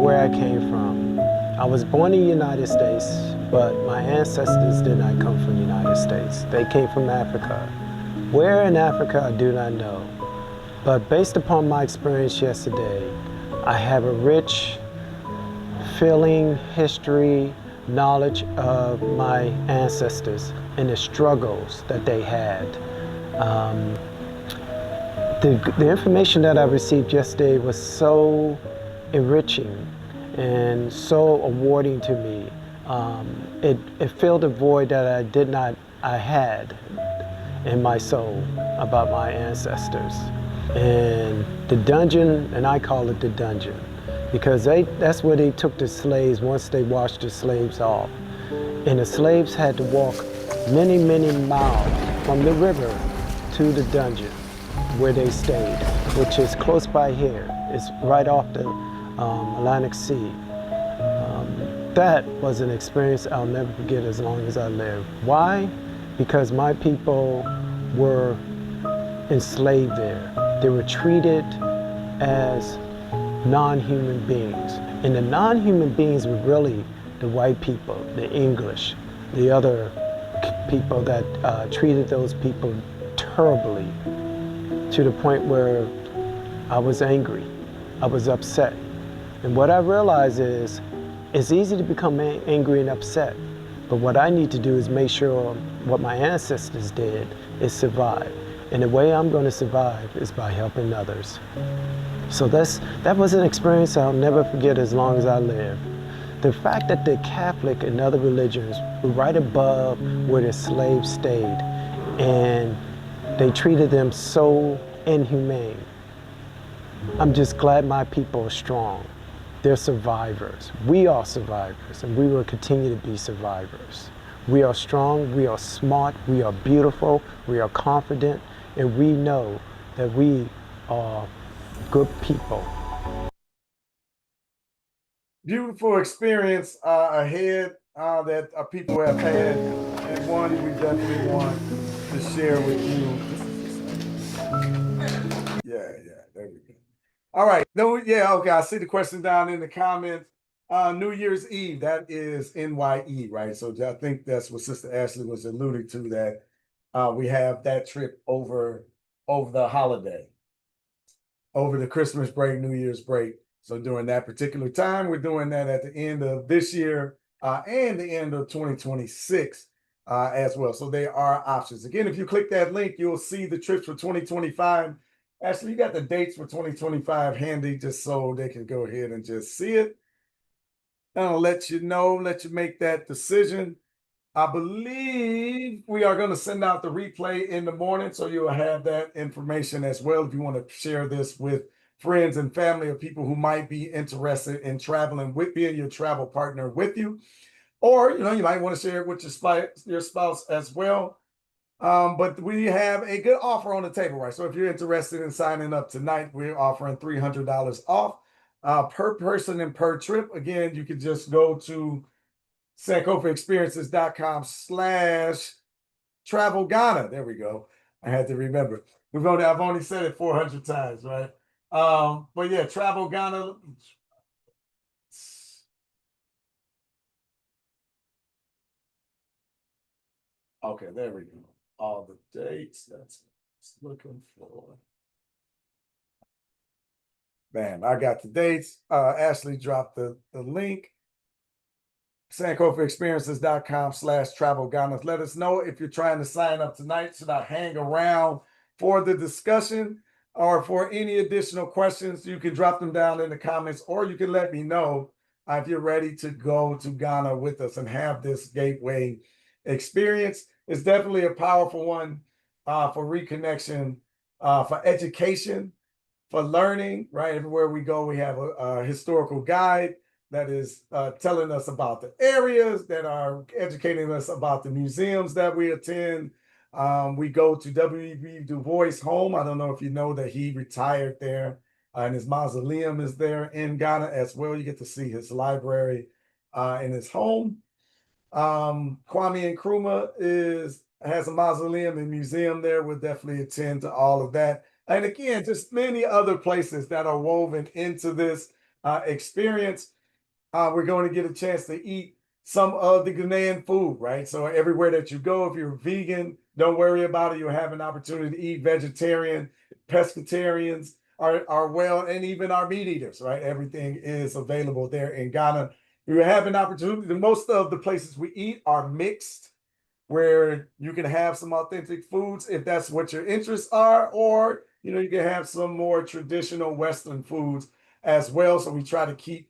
where I came from. I was born in the United States, but my ancestors did not come from the United States. They came from Africa. Where in Africa, I do not know. But based upon my experience yesterday, I have a rich feeling, history, knowledge of my ancestors and the struggles that they had. The information that I received yesterday was so enriching and so awarding to me. It filled a void that I had in my soul about my ancestors. And the dungeon, and I call it the dungeon, because that's where they took the slaves once they washed the slaves off. And the slaves had to walk many, many miles from the river to the dungeon where they stayed, which is close by here. It's right off the Atlantic Sea. That was an experience I'll never forget as long as I live. Why? Because my people were enslaved there. They were treated as non-human beings. And the non-human beings were really the white people, the English, the other people that treated those people terribly, to the point where I was angry, I was upset. And what I realized is, it's easy to become angry and upset, but what I need to do is make sure what my ancestors did is survive. And the way I'm going to survive is by helping others. So that was an experience I'll never forget as long as I live. The fact that the Catholic and other religions were right above where the slaves stayed, and they treated them so inhumane. I'm just glad my people are strong. They're survivors. We are survivors, and we will continue to be survivors. We are strong, we are smart, we are beautiful, we are confident, and we know that we are good people. Beautiful experience ahead that people have had, and one we definitely want to share with you. Yeah, there we go. All right. No, yeah, okay. I see the question down in the comments. New Year's Eve, that is NYE, right? So I think that's what Sister Ashley was alluding to, that we have that trip over the holiday, over the Christmas break, New Year's break. So during that particular time, we're doing that at the end of this year and the end of 2026 as well. So there are options. Again, if you click that link, you'll see the trips for 2025. Actually, you got the dates for 2025 handy just so they can go ahead and just see it. And I'll let you know, let you make that decision. I believe we are going to send out the replay in the morning, so you'll have that information as well if you want to share this with friends and family of people who might be interested in traveling with being your travel partner with you. Or, you might want to share it with your spouse as well. But we have a good offer on the table, right? So if you're interested in signing up tonight, we're offering $300 off per person and per trip. Again, you can just go to SankofaExperiences.com/travel Ghana. There we go. I had to remember. I've only said it 400 times, right? But yeah, Travel Ghana. Okay, there we go. All the dates. That's looking for. Bam, I got the dates. Ashley dropped the link. SankofaExperiences.com/travel Ghana. Let us know if you're trying to sign up tonight. Should I hang around for the discussion or for any additional questions? You can drop them down in the comments, or you can let me know if you're ready to go to Ghana with us and have this gateway experience. It's definitely a powerful one for reconnection, for education, for learning, right? Everywhere we go, we have a historical guide that is telling us about the areas, that are educating us about the museums that we attend. We go to W.E.B. Du Bois' home. I don't know if you know that he retired there, and his mausoleum is there in Ghana as well. You get to see his library in his home. Kwame Nkrumah has a mausoleum and museum there. We'll definitely attend to all of that. And again, just many other places that are woven into this experience. We're going to get a chance to eat some of the Ghanaian food, right? So everywhere that you go, if you're vegan, don't worry about it. You'll have an opportunity to eat vegetarian, pescatarians are well, and even our meat eaters, right? Everything is available there in Ghana. You have an opportunity. Most of the places we eat are mixed, where you can have some authentic foods if that's what your interests are, or you can have some more traditional Western foods as well. So we try to keep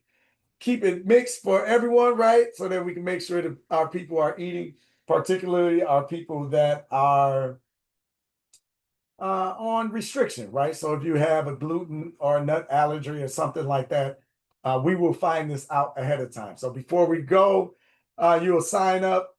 it mixed for everyone, right? So that we can make sure that our people are eating, particularly our people that are on restriction, right? So if you have a gluten or a nut allergy or something like that, we will find this out ahead of time. So before we go, you'll sign up.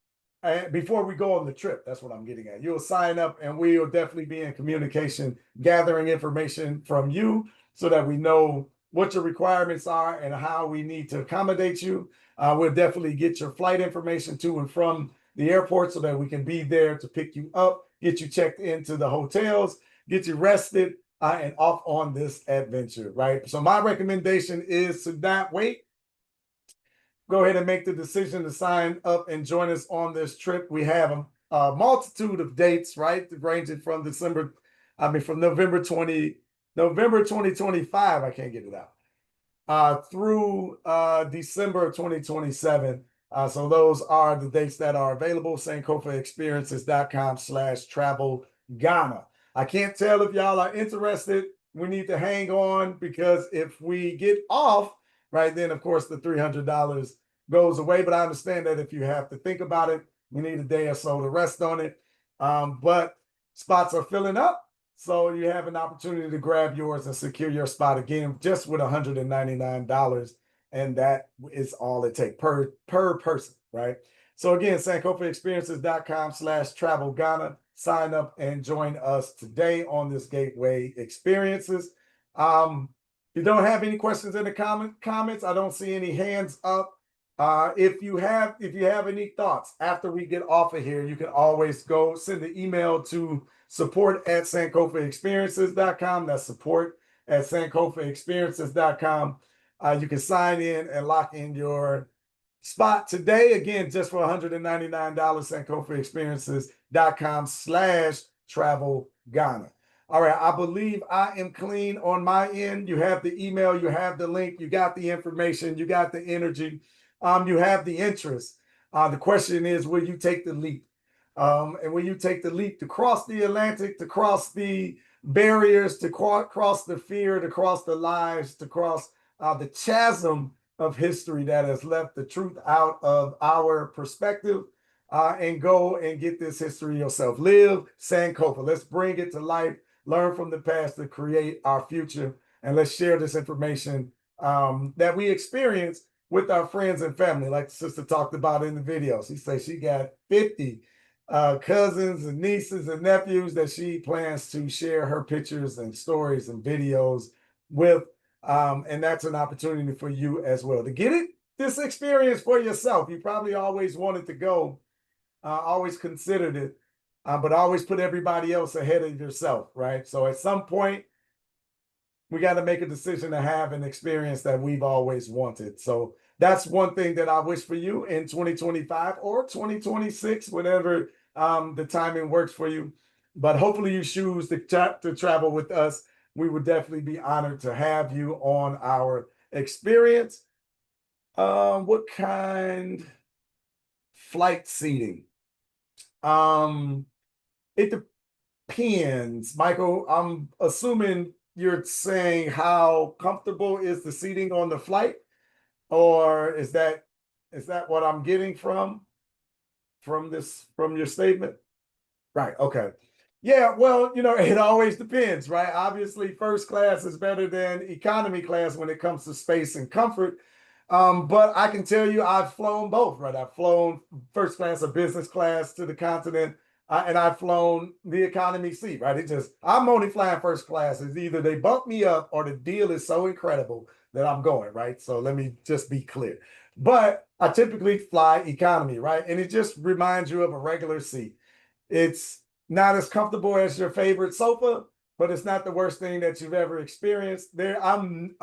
Before we go on the trip, that's what I'm getting at. You'll sign up, and we will definitely be in communication, gathering information from you so that we know what your requirements are and how we need to accommodate you. We'll definitely get your flight information to and from the airport so that we can be there to pick you up, get you checked into the hotels, get you rested, and off on this adventure, right? So my recommendation is to not wait. Go ahead and make the decision to sign up and join us on this trip. We have a multitude of dates, right? Ranging from from November 2025, I can't get it out, through December of 2027. So those are the dates that are available. SankofaExperiences.com/travel Ghana. I can't tell if y'all are interested. We need to hang on, because if we get off, right, then of course the $300 goes away. But I understand that if you have to think about it, you need a day or so to rest on it. But spots are filling up. So you have an opportunity to grab yours and secure your spot again just with $199. And that is all it takes per person, right? So again, SankofaExperiences.com/travel Ghana. Sign up and join us today on this Gateway Experiences. If you don't have any questions in the comments, I don't see any hands up. If you have any thoughts after we get off of here, you can always go send an email to support@SankofaExperiences.com. That's support@SankofaExperiences.com. You can sign in and lock in your spot today. Again, just for $199, SankofaExperiences.com/travel Ghana. All right, I believe I am clean on my end. You have the email, you have the link, you got the information, you got the energy, you have the interest. The question is, will you take the leap? And will you take the leap to cross the Atlantic, to cross the barriers, to cross the fear, to cross the lies, to cross the chasm of history that has left the truth out of our perspective, and go and get this history yourself. Live Sankofa. Let's bring it to life, learn from the past to create our future, and let's share this information that we experience with our friends and family, like the sister talked about in the video. She says she got 50 cousins and nieces and nephews that she plans to share her pictures and stories and videos with. And that's an opportunity for you as well to get this experience for yourself. You probably always wanted to go, always considered it, but always put everybody else ahead of yourself, right? So at some point, we got to make a decision to have an experience that we've always wanted. So that's one thing that I wish for you in 2025 or 2026, whenever the timing works for you. But hopefully you choose to travel with us. We would definitely be honored to have you on our experience. What kind? Flight seating. It depends, Michael. I'm assuming you're saying how comfortable is the seating on the flight, or is that what I'm getting from your statement? Right. Okay. Yeah. Well, it always depends, right? Obviously, first class is better than economy class when it comes to space and comfort. But I can tell you, I've flown both, right? I've flown first class or business class to the continent, and I've flown the economy seat, right? I'm only flying first class. It's either they bump me up or the deal is so incredible that I'm going, right? So let me just be clear. But I typically fly economy, right? And it just reminds you of a regular seat. It's not as comfortable as your favorite sofa, but it's not the worst thing that you've ever experienced. I'm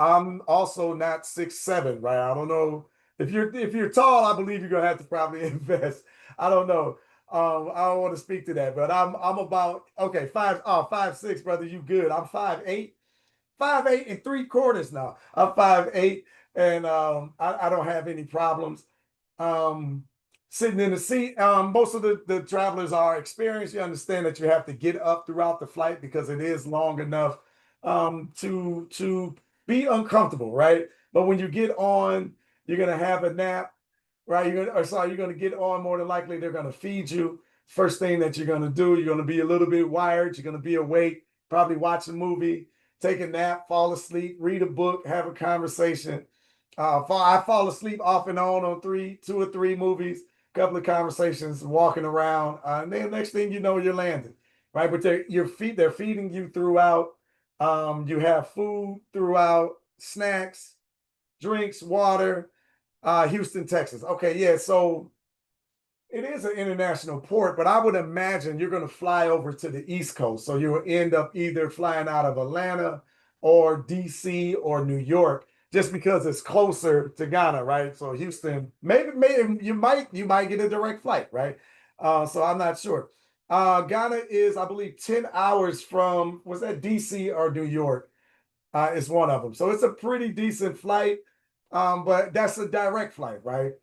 also not 6'7", right? I don't know if you're tall. I believe you're gonna have to probably invest. I don't know. I don't want to speak to that, but I'm about okay 5'6", brother. You good? I'm 5'8", 5'8 3/4 now. I'm 5'8", and I don't have any problems um, sitting in the seat. Most of the travelers are experienced. You understand that you have to get up throughout the flight because it is long enough to be uncomfortable, right? But when you get on, you're gonna have a nap, right? You're gonna get on. More than likely, they're gonna feed you. First thing that you're gonna do, you're gonna be a little bit wired. You're gonna be awake, probably watch a movie, take a nap, fall asleep, read a book, have a conversation. I fall asleep off and on 2 or 3 movies, couple of conversations, walking around, and then next thing you know, you're landing, right? But they're feeding you throughout. You have food throughout, snacks, drinks, water. Houston, Texas. Okay, yeah. So it is an international port, but I would imagine you're going to fly over to the East Coast. So you'll end up either flying out of Atlanta or DC or New York, just because it's closer to Ghana, right? So Houston, maybe you might get a direct flight, right? So I'm not sure. Ghana is, I believe, 10 hours from, was that DC or New York? Is one of them. So it's a pretty decent flight, but that's a direct flight, right?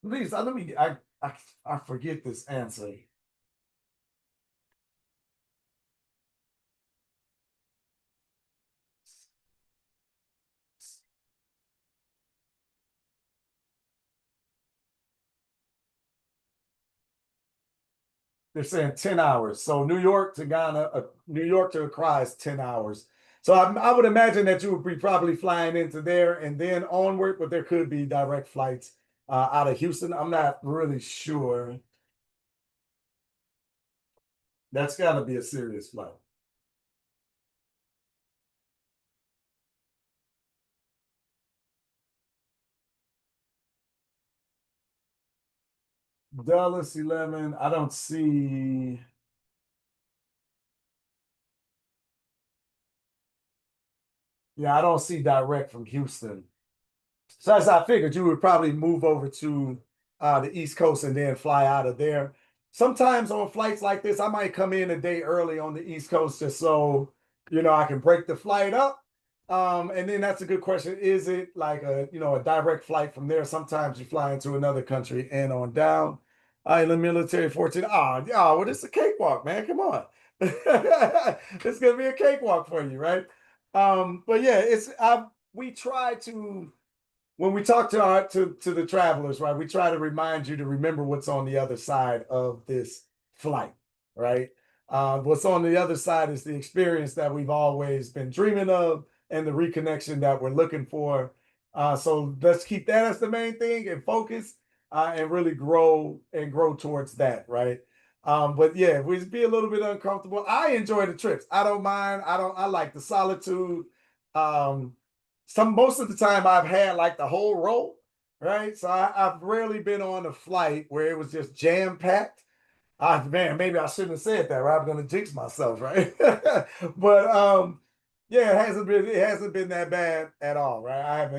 Please, I forget this answer. They're saying 10 hours. So New York to Ghana, New York to Accra is 10 hours. So I would imagine that you would be probably flying into there and then onward, but there could be direct flights out of Houston. I'm not really sure. That's got to be a serious flight. Dallas 11. I don't see. Yeah, I don't see direct from Houston. So as I figured, you would probably move over to the East Coast and then fly out of there. Sometimes on flights like this, I might come in a day early on the East Coast just so I can break the flight up. And then that's a good question. Is it like a direct flight from there? Sometimes you fly into another country and on down. In the military 14. Yeah, well, it's a cakewalk, man. Come on. It's gonna be a cakewalk for you, right? But yeah, we try to when we talk to the travelers, right, we try to remind you to remember what's on the other side of this flight, right? What's on the other side is the experience that we've always been dreaming of and the reconnection that we're looking for. So let's keep that as the main thing and focus and really grow towards that, right? But yeah, we be a little bit uncomfortable. I enjoy the trips. I don't mind. I like the solitude. Um, most of the time I've had like the whole row, right? So I've rarely been on a flight where it was just jam packed. Man, maybe I shouldn't have said that, right? I'm gonna jinx myself, right? But yeah, it hasn't been that bad at all, right?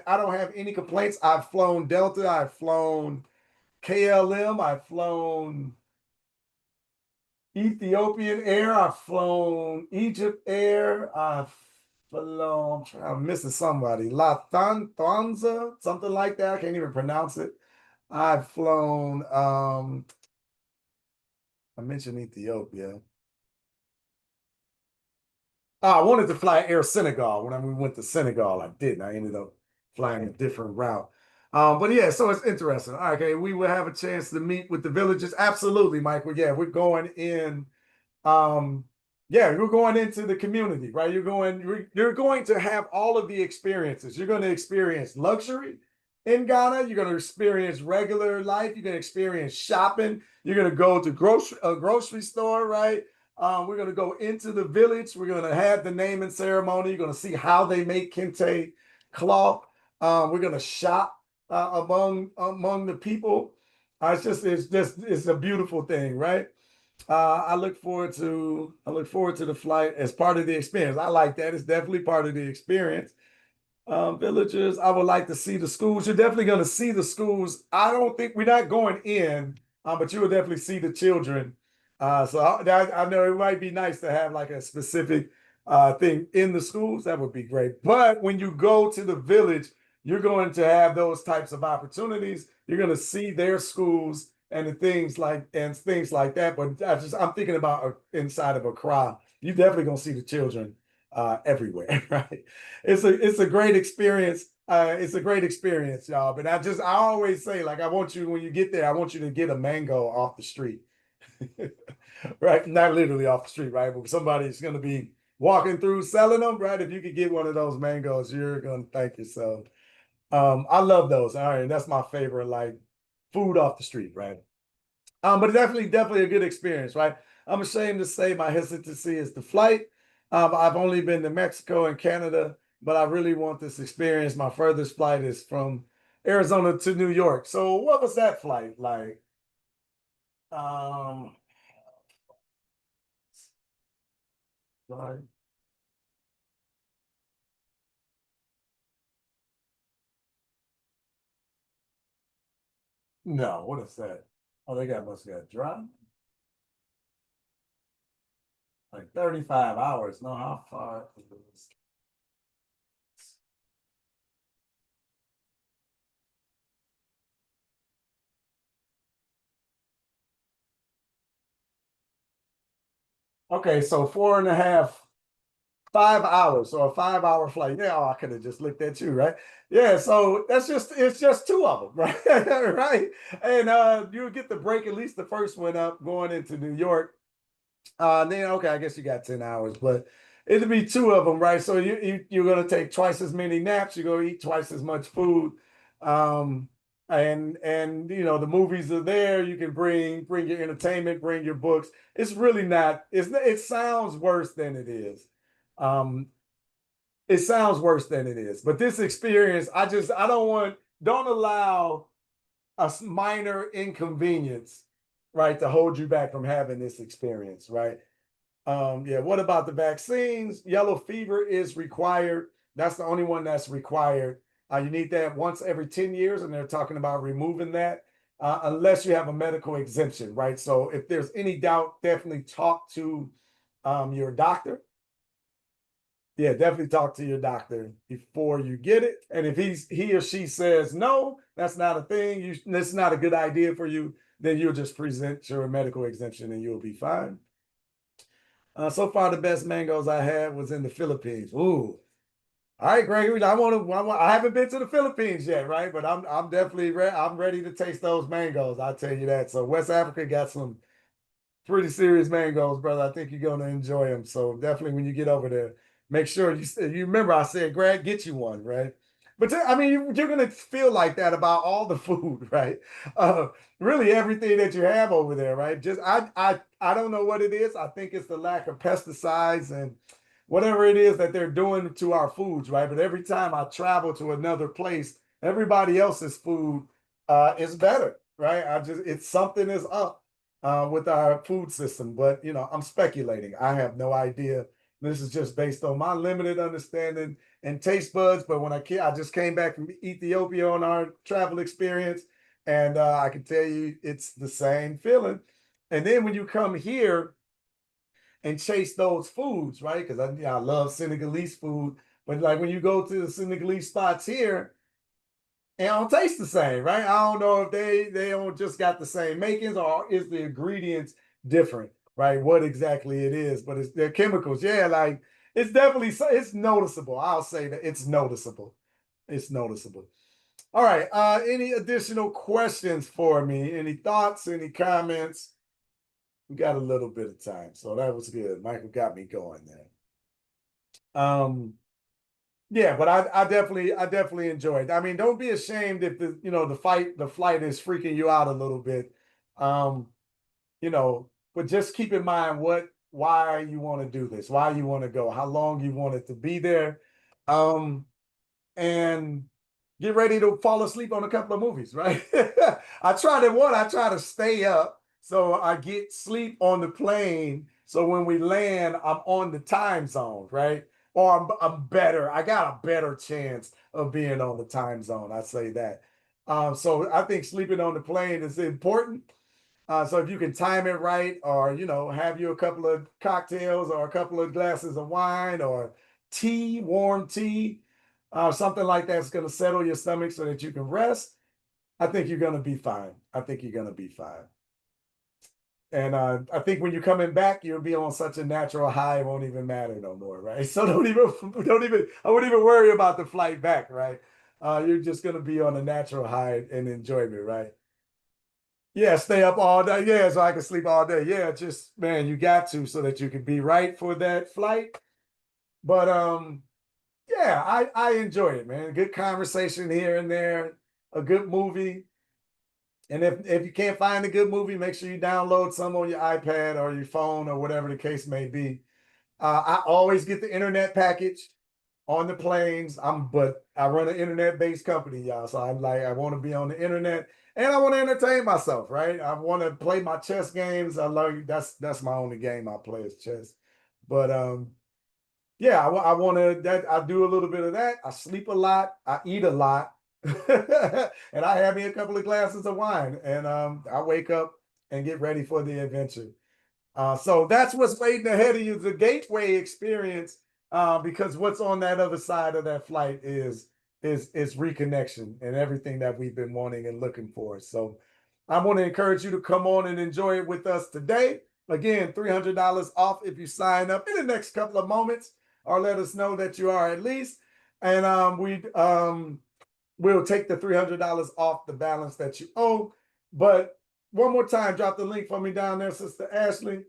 I don't have any complaints. I've flown Delta, I've flown KLM, I've flown Ethiopian Air. I've flown Egypt Air. I've flown. I'm missing somebody. Lufthansa, something like that. I can't even pronounce it. I've flown. I mentioned Ethiopia. I wanted to fly Air Senegal when we went to Senegal. I didn't. I ended up flying a different route. But yeah, so it's interesting. Okay, we will have a chance to meet with the villagers. Absolutely, Michael. Yeah, we're going in um yeah, you're going into the community, right? You're going to have all of the experiences. You're going to experience luxury in Ghana. You're going to experience regular life. You're going to experience shopping. You're going to go to a grocery store, right? We're going to go into the village. We're going to have the naming ceremony. You're going to see how they make kente cloth. We're going to shop among the people. It's a beautiful thing, right? I look forward to the flight as part of the experience. I like that. It's definitely part of the experience. Villagers, I would like to see the schools. You're definitely going to see the schools. I don't think we're not going in, but you will definitely see the children. I know it might be nice to have like a specific thing in the schools. That would be great. But when you go to the village, you're going to have those types of opportunities. You're going to see their schools and things like that. But I'm thinking about inside of Accra. You definitely gonna see the children everywhere, right? It's a great experience. It's a great experience, y'all. But I always say, like, I want you when you get there, I want you to get a mango off the street. Right? Not literally off the street, right? But somebody's gonna be walking through selling them, right? If you could get one of those mangoes, you're gonna thank yourself. I love those. All right, that's my favorite, like food off the street, right? But definitely a good experience, right? I'm ashamed to say my hesitancy is the flight. I've only been to Mexico and Canada, but I really want this experience. My furthest flight is from Arizona to New York. So what was that flight like? Um, sorry. No, what is that? Oh, must got dry. Like 35 hours. No, how far is this? Okay, so 5 hours, so a 5 hour flight. Yeah, oh, I could have just looked at you, right? Yeah, so it's just two of them, right? Right. And you get the break at least the first one up going into New York. Then okay, I guess you got 10 hours, but it'll be two of them, right? So you're gonna take twice as many naps, you're gonna eat twice as much food. Um, and the movies are there. You can bring your entertainment, bring your books. It's really not, it sounds worse than it is. Um, it sounds worse than it is. But this experience, don't allow a minor inconvenience, right, to hold you back from having this experience, right? Yeah, what about the vaccines? Yellow fever is required. That's the only one that's required. You need that once every 10 years, and they're talking about removing that unless you have a medical exemption, right? So if there's any doubt, definitely talk to your doctor. Yeah, definitely talk to your doctor before you get it. And if he or she says no, that's not a thing. That's not a good idea for you. Then you'll just present your medical exemption and you'll be fine. So far, the best mangoes I had was in the Philippines. Ooh, all right, Gregory. I haven't been to the Philippines yet, right? But I'm definitely I'm ready to taste those mangoes. I'll tell you that. So West Africa got some pretty serious mangoes, brother. I think you're gonna enjoy them. So definitely when you get over there, make sure you remember I said, Greg, get you one, right? But I mean, you're gonna feel like that about all the food, right? Uh, really everything that you have over there, right? Just I don't know what it is. I think it's the lack of pesticides and whatever it is that they're doing to our foods, right? But every time I travel to another place, everybody else's food is better, right? It's something is up with our food system. But I'm speculating. I have no idea. This is just based on my limited understanding and taste buds. But I just came back from Ethiopia on our travel experience, and I can tell you it's the same feeling. And then when you come here and chase those foods, right? Because I love Senegalese food, but like when you go to the Senegalese spots here, it don't taste the same, right? I don't know if they don't just got the same makings or is the ingredients different, right? What exactly it is, but they're chemicals. Yeah, like it's noticeable. I'll say that it's noticeable. It's noticeable. All right. Any additional questions for me? Any thoughts? Any comments? We got a little bit of time, so that was good. Michael got me going there. Yeah, but I definitely enjoyed. I mean, don't be ashamed if the flight is freaking you out a little bit. Um, but just keep in mind why you want to do this, why you want to go, how long you want it to be there. Um, and get ready to fall asleep on a couple of movies, right? I try to stay up So I get sleep on the plane. So when we land, I'm on the time zone, right? Or I'm better. I got a better chance of being on the time zone. I say that. So I think sleeping on the plane is important. So if you can time it right, or have you a couple of cocktails or a couple of glasses of wine or tea, warm tea, something like that's going to settle your stomach so that you can rest. I think you're going to be fine. I think you're going to be fine. And I think when you're coming back, you'll be on such a natural high, it won't even matter no more, right? So I wouldn't even worry about the flight back, right? You're just going to be on a natural high and enjoyment, right? Yeah, stay up all day. Yeah, so I can sleep all day. Yeah, just man, you got to so that you can be right for that flight. But yeah, I enjoy it, man. Good conversation here and there, a good movie. And if you can't find a good movie, make sure you download some on your iPad or your phone or whatever the case may be. I always get the internet package on the planes. But I run an internet-based company, y'all. So I want to be on the internet and I want to entertain myself, right? I want to play my chess games. I love that's my only game I play is chess. But yeah, I want to that I do a little bit of that. I sleep a lot, I eat a lot, and I have me a couple of glasses of wine, and I wake up and get ready for the adventure. So that's what's waiting ahead of you, the gateway experience, because what's on that other side of that flight is reconnection and everything that we've been wanting and looking for. So I want to encourage you to come on and enjoy it with us today. Again, $300 off if you sign up in the next couple of moments, or let us know that you are at least, and we'll take the $300 off the balance that you owe. But one more time, drop the link for me down there, Sister Ashley.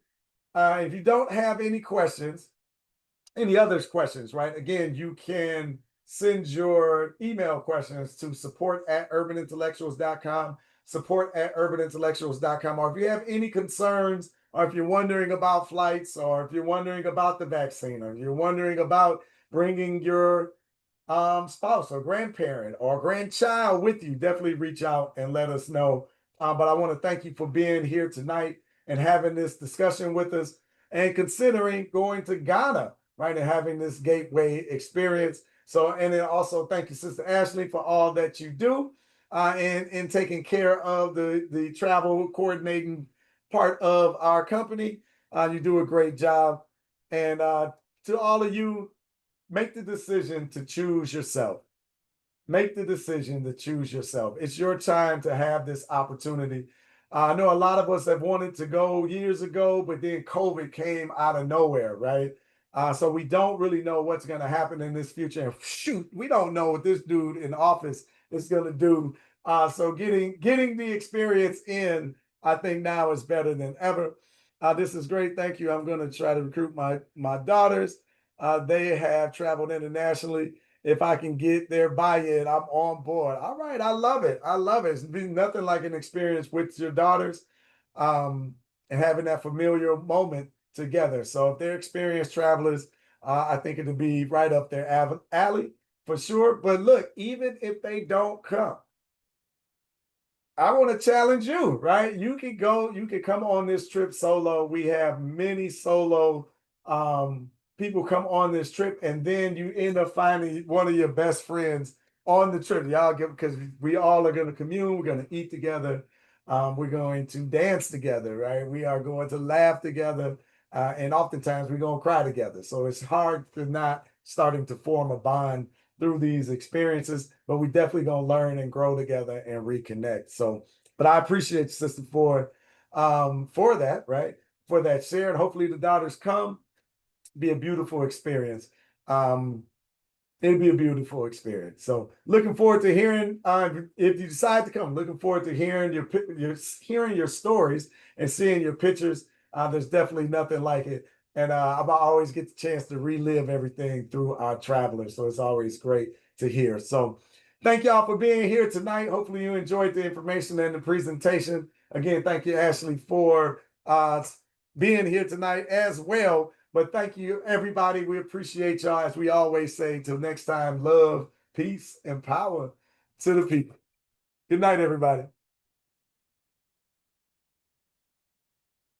If you don't have any questions, any other questions, right? Again, you can send your email questions to support@urbanintellectuals.com, support@urbanintellectuals.com. Or if you have any concerns, or if you're wondering about flights, or if you're wondering about the vaccine, or you're wondering about bringing your spouse or grandparent or grandchild with you, definitely reach out and let us know. But I want to thank you for being here tonight and having this discussion with us and considering going to Ghana, right, and having this gateway experience. So, and then also thank you, Sister Ashley, for all that you do in taking care of the travel coordinating part of our company. You do a great job. And to all of you, make the decision to choose yourself. Make the decision to choose yourself. It's your time to have this opportunity. I know a lot of us have wanted to go years ago, but then COVID came out of nowhere, right? So we don't really know what's going to happen in this future. And shoot, we don't know what this dude in office is going to do. So getting the experience in, I think now is better than ever. This is great. Thank you. I'm going to try to recruit my daughters. They have traveled internationally. If I can get their buy-in, I'm on board. All right, I love it. I love it. It's been nothing like an experience with your daughters, and having that familiar moment together. So if they're experienced travelers, I think it'll be right up their alley for sure. But look, even if they don't come, I want to challenge you, right? You can come on this trip solo. We have many solo people come on this trip, and then you end up finding one of your best friends on the trip. Y'all get, because we all are going to commune, we're going to eat together, we're going to dance together, right? We are going to laugh together, and oftentimes we're going to cry together. So it's hard to not starting to form a bond through these experiences, but we definitely gonna learn and grow together and reconnect. So, but I appreciate you, sister, for that, right? For that share, and hopefully the daughters come. Be a beautiful experience. It'll be a beautiful experience. So, looking forward to hearing. If you decide to come, looking forward to hearing your stories and seeing your pictures. There's definitely nothing like it. And I always get the chance to relive everything through our travelers. So it's always great to hear. So thank y'all for being here tonight. Hopefully you enjoyed the information and the presentation. Again, thank you, Ashley, for being here tonight as well. But thank you, everybody. We appreciate y'all. As we always say, till next time, love, peace, and power to the people. Good night, everybody.